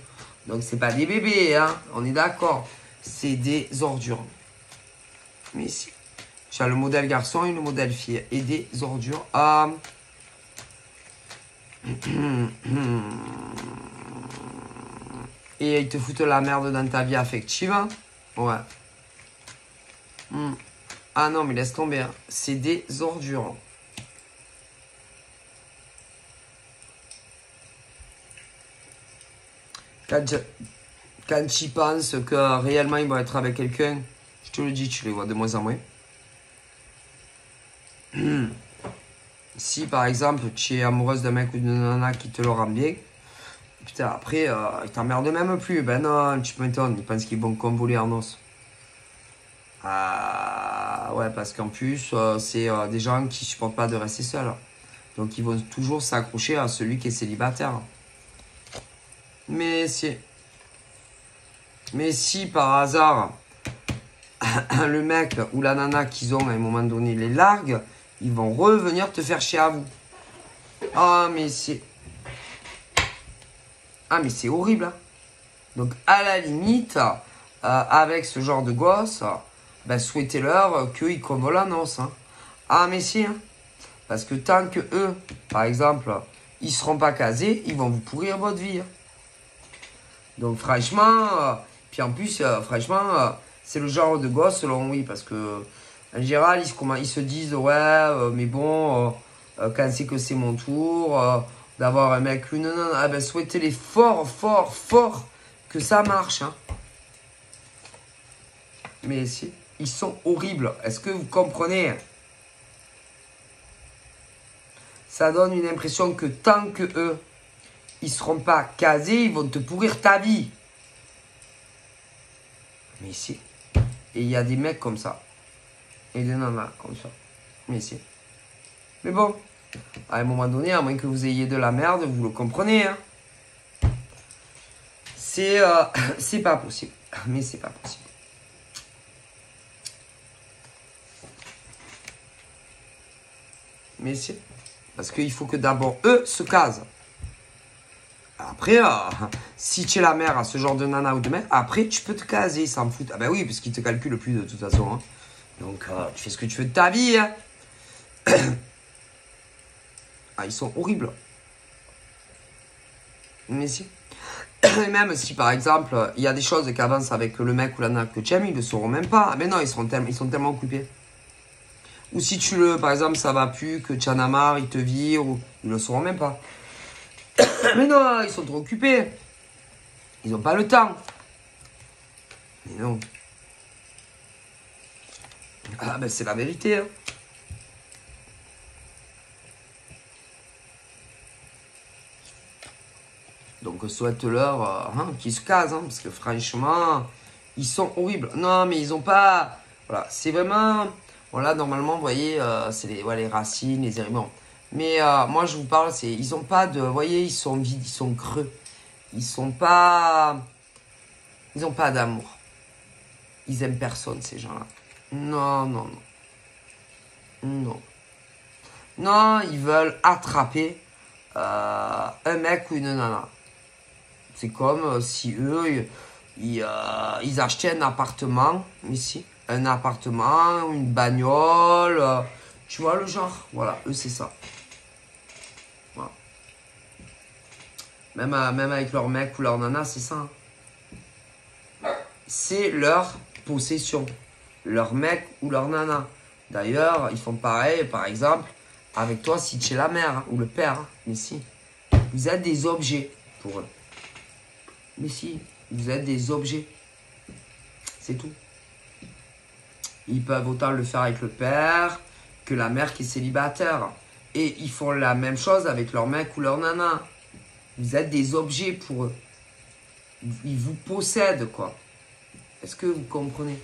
Donc c'est pas des bébés. Hein. On est d'accord. C'est des ordures. Mais si. Tu as le modèle garçon et le modèle fille. Et des ordures. Et ils te foutent la merde dans ta vie affective. Ouais. Ah non, mais laisse tomber. Hein. C'est des ordures. Quand tu penses que réellement ils vont être avec quelqu'un, je te le dis, tu les vois de moins en moins. Si par exemple tu es amoureuse d'un mec ou d'une nana qui te le rend bien, putain après ils t'emmerdent même plus. Ben non, tu m'étonnes, ils pensent qu'ils vont convoler en os. Ah ouais, parce qu'en plus c'est des gens qui supportent pas de rester seuls. Donc ils vont toujours s'accrocher à celui qui est célibataire. Mais si par hasard le mec ou la nana qu'ils ont à un moment donné les largue, ils vont revenir te faire chier à vous. Ah mais c'est horrible. Hein. Donc à la limite, avec ce genre de gosse, ben, souhaitez-leur qu'ils convolent la noce. Hein. Ah mais si. Hein. Parce que tant que eux, par exemple, ils seront pas casés, ils vont vous pourrir votre vie. Hein. Donc franchement, puis en plus, franchement, c'est le genre de gosse selon oui, parce que en général, ils se disent ouais, mais bon, quand c'est que c'est mon tour d'avoir un mec, une nana, ah ben souhaitez-les fort, fort, fort que ça marche. Hein. Mais si, ils sont horribles. Est-ce que vous comprenez? Ça donne une impression que tant que eux, ils seront pas casés, ils vont te pourrir ta vie. Mais si. Et il y a des mecs comme ça. Et des nanas comme ça. Mais si. Mais bon, à un moment donné, à moins que vous ayez de la merde, vous le comprenez. Hein. C'est pas possible. Mais c'est pas possible. Mais si. Parce qu'il faut que d'abord eux se casent. Après, si tu es la mère à ce genre de nana ou de mec, après tu peux te caser, ils s'en foutent. Ah ben oui, parce qu'ils te calculent plus de toute façon. Hein. Donc tu fais ce que tu veux de ta vie. Hein. Ah, ils sont horribles. Mais si. Et même si par exemple, il y a des choses qui avancent avec le mec ou la nana que tu aimes, ils ne le sauront même pas. Mais non, ils sont tellement occupés. Ou si par exemple, ça va plus, que tu en as marre, ils te virent, ou ils ne le sauront même pas. Mais non, ils sont trop occupés. Ils n'ont pas le temps. Mais non. Ah ben c'est la vérité. Hein. Donc souhaite-leur qu'ils se casent. Hein, parce que franchement, ils sont horribles. Non mais ils n'ont pas... Voilà, c'est vraiment... Voilà, normalement, vous voyez, c'est les racines, les éléments. Mais moi, je vous parle, ils n'ont pas de... Vous voyez, ils sont vides, ils sont creux. Ils n'ont pas d'amour. Ils aiment personne, ces gens-là. Non, non, non. Non. Non, ils veulent attraper un mec ou une nana. C'est comme si eux, ils achetaient un appartement, ici. Un appartement, une bagnole, tu vois le genre. Voilà, eux, c'est ça. Voilà. Même avec leur mec ou leur nana, c'est ça. C'est leur possession. Leur mec ou leur nana. D'ailleurs, ils font pareil, par exemple, avec toi si tu es la mère hein, ou le père. Hein. Mais si, vous êtes des objets pour eux. Mais si, vous êtes des objets. C'est tout. Ils peuvent autant le faire avec le père que la mère qui est célibataire. Et ils font la même chose avec leur mec ou leur nana. Vous êtes des objets pour eux. Ils vous possèdent, quoi. Est-ce que vous comprenez?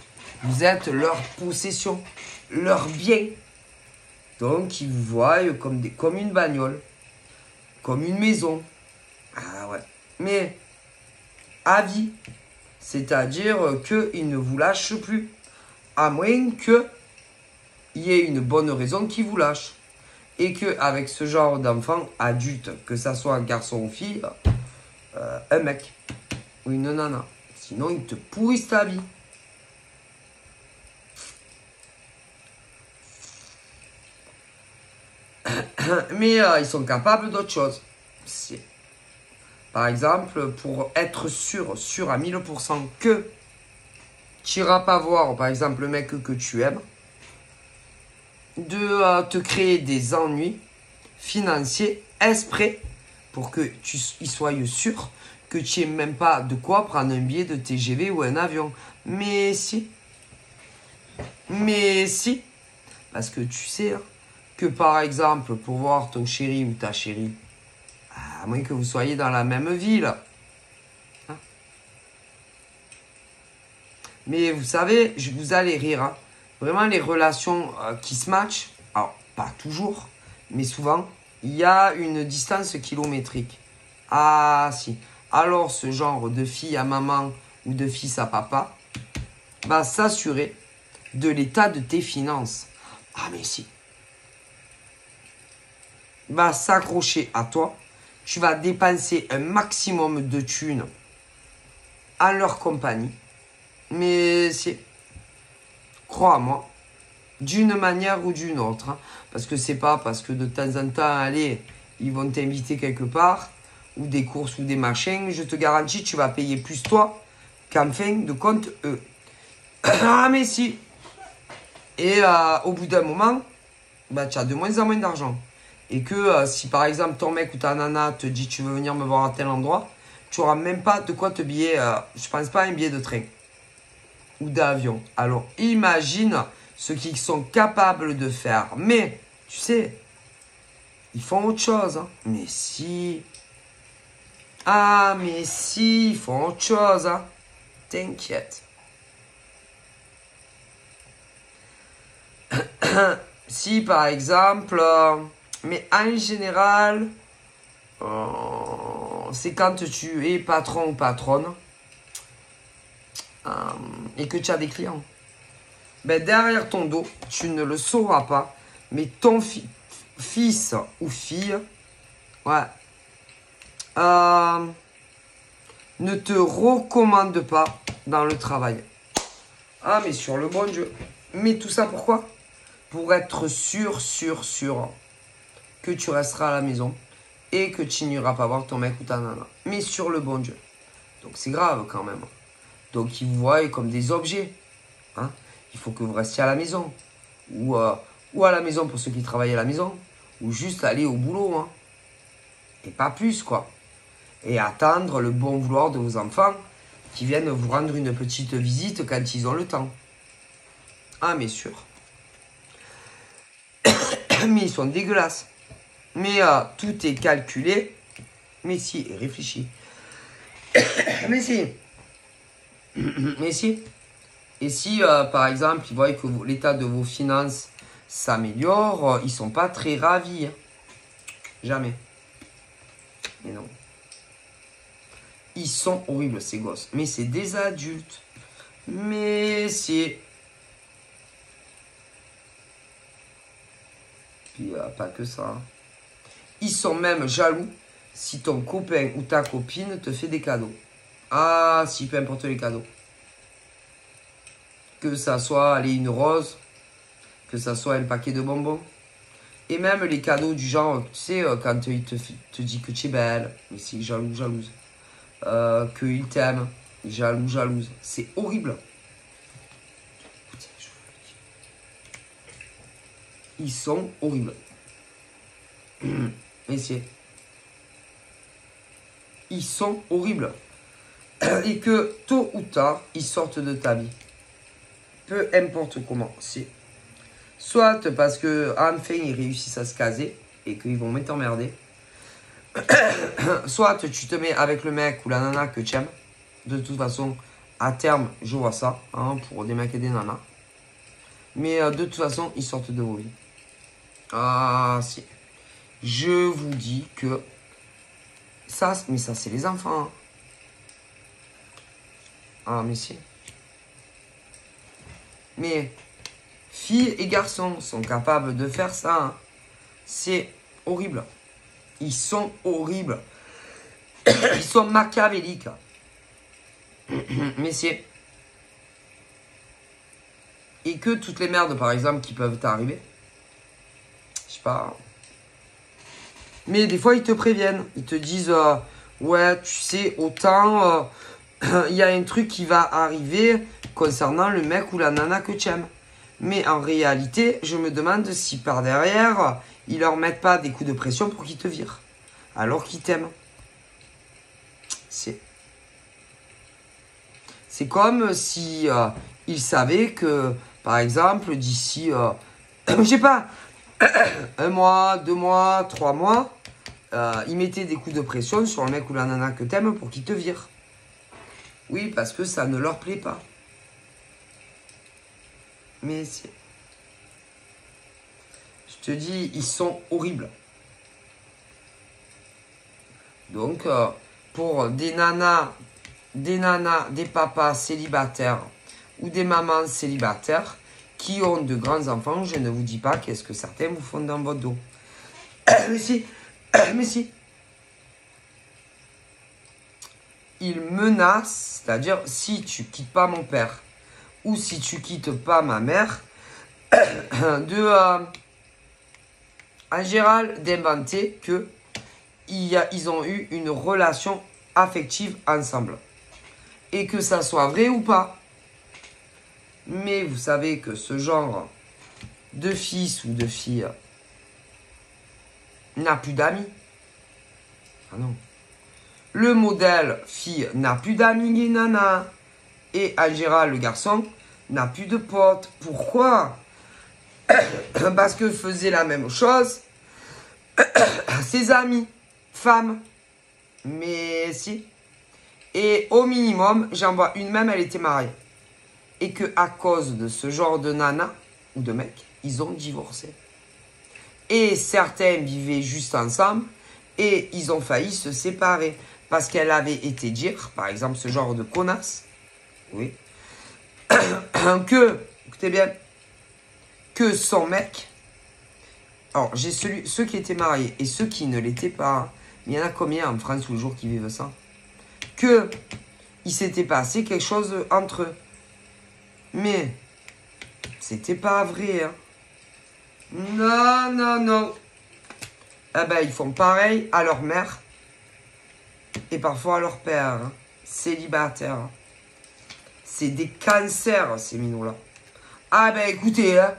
Vous êtes leur possession, leur bien. Donc, ils vous voient comme une bagnole, comme une maison. Ah ouais. Mais, à vie. C'est-à-dire qu'ils ne vous lâchent plus. À moins qu'il y ait une bonne raison qui vous lâche. Et qu'avec ce genre d'enfant adulte, que ça soit un garçon ou fille, un mec ou une nana. Sinon, ils te pourrissent ta vie. Mais ils sont capables d'autre chose. C'est... Par exemple, pour être sûr à 1000% que tu n'iras pas voir, par exemple, le mec que tu aimes, de te créer des ennuis financiers exprès pour que tu y sois sûr que tu n'aies même pas de quoi prendre un billet de TGV ou un avion. Mais si. Parce que tu sais hein, que par exemple, pour voir ton chéri ou ta chérie, à moins que vous soyez dans la même ville. Hein. Mais vous savez, vous allez rire. Hein. Vraiment, les relations qui se matchent, alors pas toujours, mais souvent, il y a une distance kilométrique. Ah si. Alors, ce genre de fille à maman ou de fils à papa va s'assurer de l'état de tes finances. Ah mais si. Va s'accrocher à toi. Tu vas dépenser un maximum de thunes à leur compagnie. Mais c'est, crois-moi, d'une manière ou d'une autre. Hein, parce que c'est pas parce que de temps en temps, allez, ils vont t'inviter quelque part, ou des courses ou des machins. Je te garantis, tu vas payer plus toi qu'en fin de compte eux. Ah mais si. Et au bout d'un moment, bah, tu as de moins en moins d'argent. Et que si par exemple ton mec ou ta nana te dit tu veux venir me voir à tel endroit, tu n'auras même pas de quoi te billet, je pense pas un billet de train ou d'avion. Alors imagine ce qu'ils sont capables de faire. Mais tu sais, ils font autre chose. Hein. Mais si. Ah mais si, ils font autre chose. Hein. T'inquiète. Si par exemple, mais en général, c'est quand tu es patron ou patronne et que tu as des clients. Ben, derrière ton dos, tu ne le sauras pas, mais ton fils ou fille, ouais, ne te recommande pas dans le travail. Ah mais sur le bon Dieu. Mais tout ça pourquoi? Pour être sûr que tu resteras à la maison et que tu n'iras pas voir ton mec ou ta nana. Mais sur le bon Dieu. Donc c'est grave quand même. Donc ils vous voient comme des objets. Hein. Il faut que vous restiez à la maison. Ou à la maison pour ceux qui travaillent à la maison. Ou juste aller au boulot. Hein. Et pas plus quoi. Et attendre le bon vouloir de vos enfants qui viennent vous rendre une petite visite quand ils ont le temps. Ah mais sûr. Mais ils sont dégueulasses. Mais tout est calculé. Mais si, réfléchis. Mais si. Mais si. Et si, par exemple, ils voient que l'état de vos finances s'améliore, ils sont pas très ravis. Hein. Jamais. Mais non. Ils sont horribles, ces gosses. Mais c'est des adultes. Mais si. Puis, pas que ça. Hein. Ils sont même jaloux si ton copain ou ta copine te fait des cadeaux. Ah, si, peu importe les cadeaux. Que ça soit, allez, une rose, que ça soit un paquet de bonbons. Et même les cadeaux du genre, tu sais, quand il te dit que tu es belle, mais c'est jaloux, jalouse. Qu'il t'aime, jaloux, jalouse. C'est horrible. Ils sont horribles. Messieurs. Ils sont horribles. Et que tôt ou tard, ils sortent de ta vie. Peu importe comment. C'est soit parce que enfin ils réussissent à se caser et qu'ils vont t'emmerder. Soit tu te mets avec le mec ou la nana que tu aimes. De toute façon, à terme, je vois ça. Hein, pour des mecs et des nanas. Mais de toute façon, ils sortent de vos vies. Ah si. Je vous dis que ça, mais ça c'est les enfants. Hein. Ah mais si. Mais filles et garçons sont capables de faire ça. Hein. C'est horrible. Ils sont horribles. Ils sont machiavéliques. Mais c'est... Et que toutes les merdes, par exemple, qui peuvent t'arriver. Je sais pas. Mais des fois, ils te préviennent. Ils te disent, ouais, tu sais, autant, il y a un truc qui va arriver concernant le mec ou la nana que tu aimes. Mais en réalité, je me demande si par derrière, ils leur mettent pas des coups de pression pour qu'ils te virent. Alors qu'ils t'aiment. C'est comme si ils savaient que, par exemple, d'ici, je sais pas, 1 mois, 2 mois, 3 mois, ils mettaient des coups de pression sur le mec ou la nana que t'aimes pour qu'ils te virent. Oui, parce que ça ne leur plaît pas. Mais si. Je te dis, ils sont horribles. Donc, pour des nanas, des papas célibataires ou des mamans célibataires qui ont de grands enfants, je ne vous dis pas qu'est-ce que certains vous font dans votre dos. Mais si, mais si. Ils menacent, c'est-à-dire si tu quittes pas mon père ou si tu quittes pas ma mère, en général d'inventer que ils ont eu une relation affective ensemble. Et que ça soit vrai ou pas. Mais vous savez que ce genre de fils ou de fille n'a plus d'amis. Ah non. Le modèle fille n'a plus d'amis ni nana. Et en général, le garçon n'a plus de potes. Pourquoi? Parce que faisait la même chose ses amis, femmes. Mais si. Et au minimum, j'en vois une même, elle était mariée. Et que à cause de ce genre de nana ou de mec, ils ont divorcé. Et certains vivaient juste ensemble et ils ont failli se séparer. Parce qu'elle avait été dire, par exemple, ce genre de connasse, oui, que, écoutez bien, que son mec, alors j'ai ceux qui étaient mariés et ceux qui ne l'étaient pas, il y en a combien en France tous les jours qui vivent ça, que il s'était passé quelque chose entre eux. Mais c'était pas vrai, hein. Non, non, non. Eh ben, ils font pareil à leur mère et parfois à leur père, hein. Célibataire. C'est des cancers, ces minots-là. Ah ben, écoutez, hein,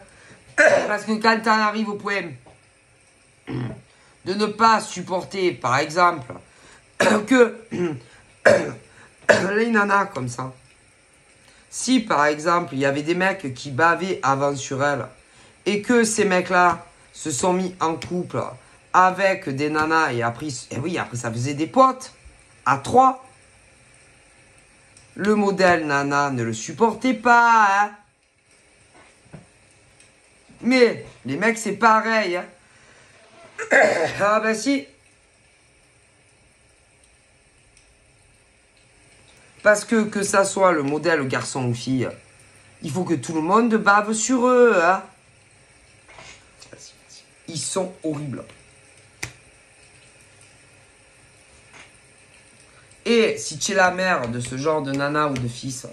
parce que quand on arrive au point de ne pas supporter, par exemple, que les nanas comme ça, si par exemple il y avait des mecs qui bavaient avant sur elle et que ces mecs-là se sont mis en couple avec des nanas et après, oui, après ça faisait des potes à 3, le modèle nana ne le supportait pas, hein. Mais les mecs c'est pareil, hein. Ah ben si. Parce que ça soit le modèle garçon ou fille, il faut que tout le monde bave sur eux, hein. Ils sont horribles. Et si tu es la mère de ce genre de nana ou de fils,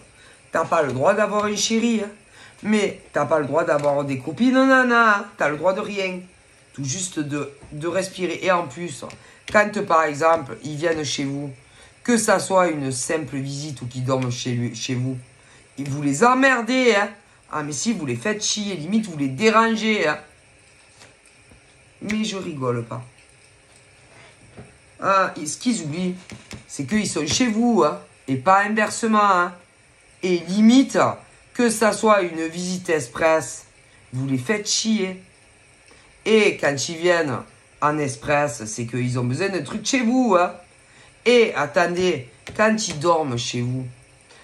t'as pas le droit d'avoir une chérie, hein. Mais t'as pas le droit d'avoir des copines nana, hein. T'as le droit de rien. Tout juste de respirer. Et en plus, quand par exemple, ils viennent chez vous, que ça soit une simple visite ou qu'ils dorment chez vous, et vous les emmerdez, hein. Ah mais si, vous les faites chier, limite vous les dérangez, hein. Mais je rigole pas. Ah, ce qu'ils oublient, c'est qu'ils sont chez vous, hein, et pas inversement, hein. Et limite, que ça soit une visite express, vous les faites chier. Et quand ils viennent en express, c'est qu'ils ont besoin de trucs chez vous, hein. Et attendez, quand ils dorment chez vous,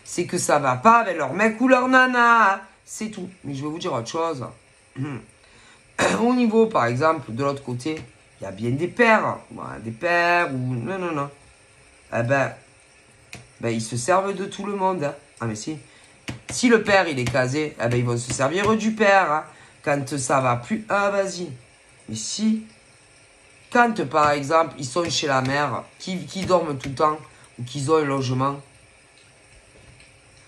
c'est que ça va pas avec leur mec ou leur nana, hein. C'est tout. Mais je vais vous dire autre chose. Au niveau, par exemple, de l'autre côté, il y a bien des pères. Des pères ou... Non, non, non. Eh ben, ils se servent de tout le monde, hein. Ah mais si. Si le père, il est casé, eh ben, ils vont se servir du père, hein. Quand ça va plus, ah vas-y. Mais si, quand par exemple, ils sont chez la mère, qui dorment tout le temps, ou qu'ils ont un logement,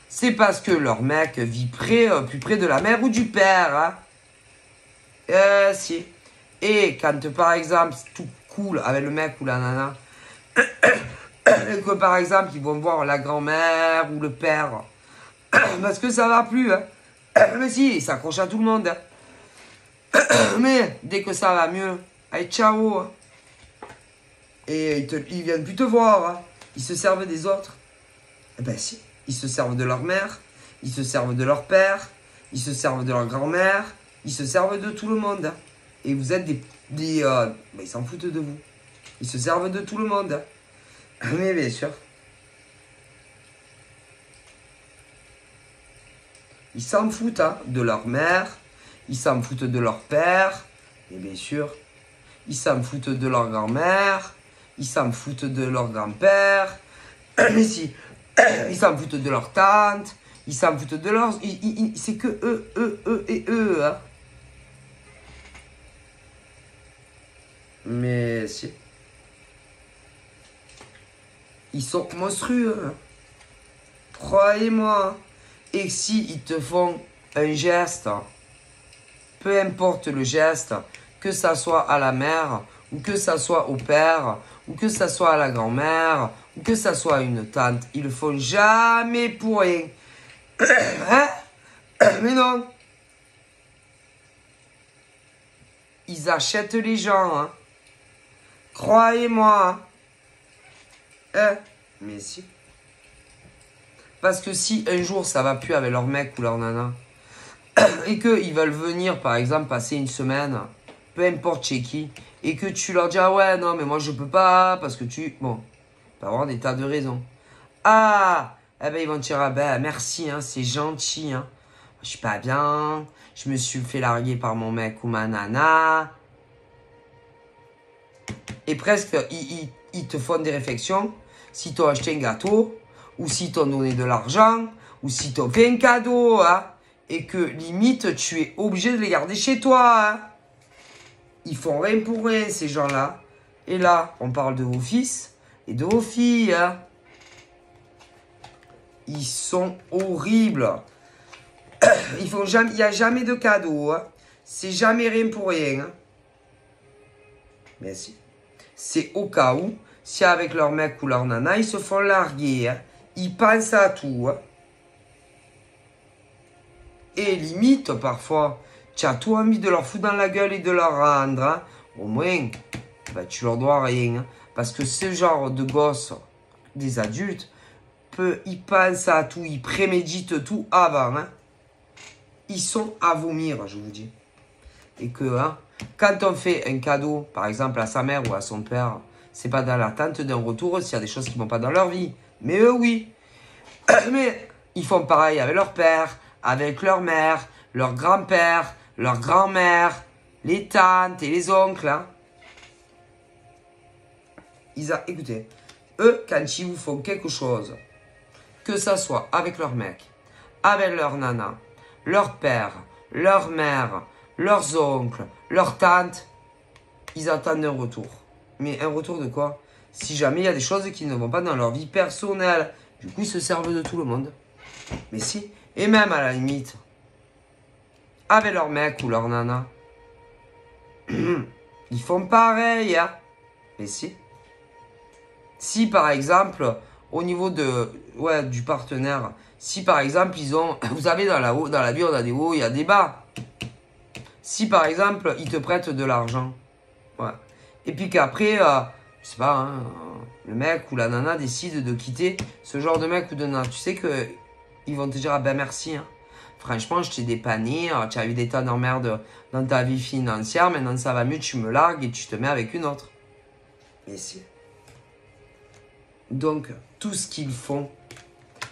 c'est parce que leur mec vit plus près de la mère ou du père, hein. Si. Et quand par exemple, cool avec le mec ou la nana. Et que par exemple, ils vont voir la grand-mère ou le père. Parce que ça va plus. Hein. Mais si, ils s'accrochent à tout le monde. Hein. Mais dès que ça va mieux, allez, ciao. Hein. Et ils viennent plus te voir. Hein. Ils se servent des autres. Eh ben si, ils se servent de leur mère, ils se servent de leur père, ils se servent de leur grand-mère, ils se servent de tout le monde. Hein. Et vous êtes ben, ils s'en foutent de vous. Ils se servent de tout le monde. Hein. Mais bien sûr. Ils s'en foutent hein, de leur mère, ils s'en foutent de leur père, et bien sûr. Ils s'en foutent de leur grand-mère, ils s'en foutent de leur grand-père, mais si, ils s'en foutent de leur tante, ils s'en foutent de leur... C'est que eux et eux. Hein. Mais si. Ils sont monstrueux. Hein. Croyez-moi. Et si ils te font un geste, peu importe le geste, que ça soit à la mère, ou que ça soit au père, ou que ça soit à la grand-mère, ou que ça soit à une tante, ils le font jamais pour rien. Hein? Mais non. Ils achètent les gens. Hein. Croyez-moi. Hein? Mais si. Parce que si un jour ça va plus avec leur mec ou leur nana, et qu'ils veulent venir par exemple passer une semaine, peu importe chez qui, et que tu leur dis ah ouais non mais moi je peux pas parce que tu... Bon, tu peux avoir des tas de raisons. Ah, eh ben ils vont te dire ah ben merci hein, c'est gentil hein. Je suis pas bien, je me suis fait larguer par mon mec ou ma nana. Et presque ils te font des réflexions si t'ont acheté un gâteau, ou si t'ont donné de l'argent, ou si t'ont fait un cadeau, hein, et que limite tu es obligé de les garder chez toi. Hein. Ils font rien pour rien ces gens-là. Et là, on parle de vos fils et de vos filles. Hein. Ils sont horribles. Il n'y a jamais de cadeau. Hein. C'est jamais rien pour rien. Hein. Mais si. C'est au cas où, si avec leur mec ou leur nana, ils se font larguer. Hein. Ils pensent à tout. Hein. Et limite, parfois, tu as tout envie de leur foutre dans la gueule et de leur rendre. Hein. Au moins, ben, tu leur dois rien. Hein. Parce que ce genre de gosses, des adultes, ils pensent à tout, ils préméditent tout avant. Hein. Ils sont à vomir, je vous dis. Et que, hein, quand on fait un cadeau, par exemple à sa mère ou à son père, c'est pas dans l'attente d'un retour s'il y a des choses qui vont pas dans leur vie. Mais eux, oui. Mais ils font pareil avec leur père, avec leur mère, leur grand-père, leur grand-mère, les tantes et les oncles. Hein. Écoutez, eux, quand ils vous font quelque chose, que ça soit avec leur mec, avec leur nana, leur père, leur mère, leurs oncles, leurs tantes, ils attendent un retour. Mais un retour de quoi? Si jamais il y a des choses qui ne vont pas dans leur vie personnelle, du coup ils se servent de tout le monde. Mais si, et même à la limite, avec leur mec ou leur nana, ils font pareil. Hein. Mais si. Si par exemple, au niveau du partenaire, si par exemple ils ont, vous savez dans la vie on a des hauts, il y a des bas. Si par exemple ils te prêtent de l'argent, ouais. Et puis qu'après, je sais pas, hein, le mec ou la nana décide de quitter ce genre de mec ou de nana, tu sais que ils vont te dire ah ben merci. Hein. Franchement, je t'ai dépanné, tu as eu des tas d'emmerdes dans ta vie financière, maintenant ça va mieux, tu me largues et tu te mets avec une autre. Et si. Donc, tout ce qu'ils font,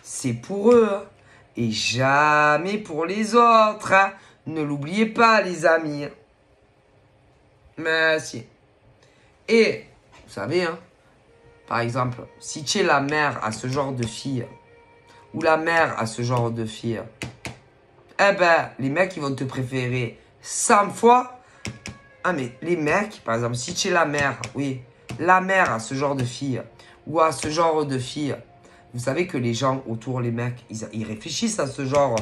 c'est pour eux. Hein. Et jamais pour les autres. Hein. Ne l'oubliez pas, les amis. Mais si. Et, vous savez, hein, par exemple, si tu es la mère à ce genre de fille, ou la mère à ce genre de fille, eh ben, les mecs, ils vont te préférer 100 fois. Ah, mais les mecs, par exemple, si tu es la mère, oui, la mère à ce genre de fille, ou à ce genre de fille, vous savez que les gens autour, les mecs, ils réfléchissent à ce genre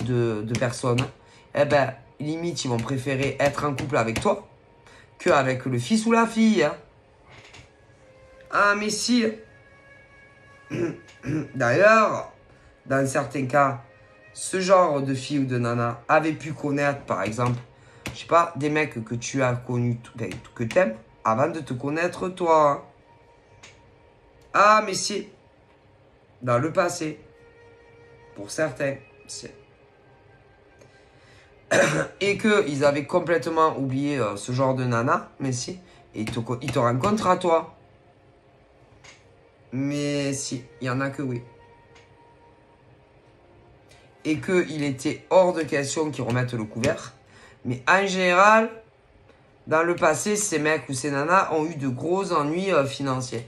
de personnes. Eh ben, limite, ils vont préférer être en couple avec toi qu'avec le fils ou la fille. Hein. Ah, mais si. D'ailleurs, dans certains cas, ce genre de fille ou de nana avait pu connaître, par exemple, je sais pas, des mecs que tu as connus, que t'aimes, avant de te connaître toi. Ah, mais si. Dans le passé. Pour certains. Si. Et qu'ils avaient complètement oublié ce genre de nana, mais si. Et ils te rencontrent à toi. Mais si, il y en a que oui. Et qu'il était hors de question qu'ils remettent le couvert. Mais en général, dans le passé, ces mecs ou ces nanas ont eu de gros ennuis financiers.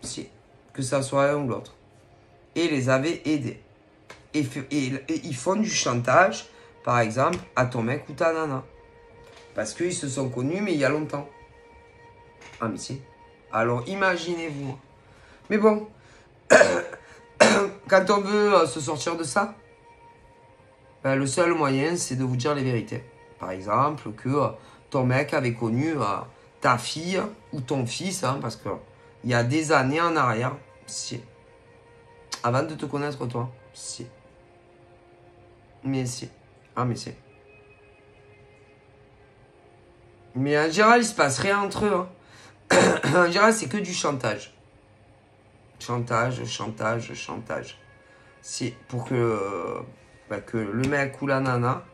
Si, que ça soit l'un ou l'autre. Et les avaient aidés. Et ils font du chantage, par exemple, à ton mec ou ta nana. Parce qu'ils se sont connus, mais il y a longtemps. Ah, mais si. Alors, imaginez-vous. Mais bon, quand on veut se sortir de ça, ben, le seul moyen, c'est de vous dire les vérités. Par exemple, que ton mec avait connu ta fille ou ton fils, hein, parce que il y a des années en arrière, si. Avant de te connaître toi, si. Mais si. Ah, mais si. Mais en général, il se passe rien entre eux. Hein. En général, c'est que du chantage. Chantage, chantage, chantage. C'est pour que le mec ou la nana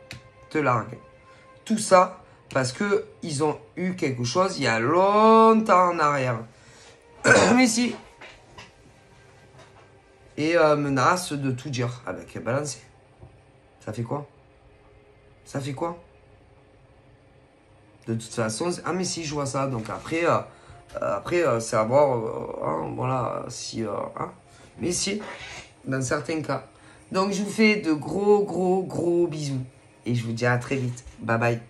te largue. Tout ça parce que ils ont eu quelque chose il y a longtemps en arrière. Mais si. Et menace de tout dire avec balancer. Ça fait quoi? Ça fait quoi? De toute façon, ah mais si je vois ça. Donc après, c'est à voir, hein, voilà, si, hein. Mais si, dans certains cas. Donc je vous fais de gros bisous. Et je vous dis à très vite. Bye bye.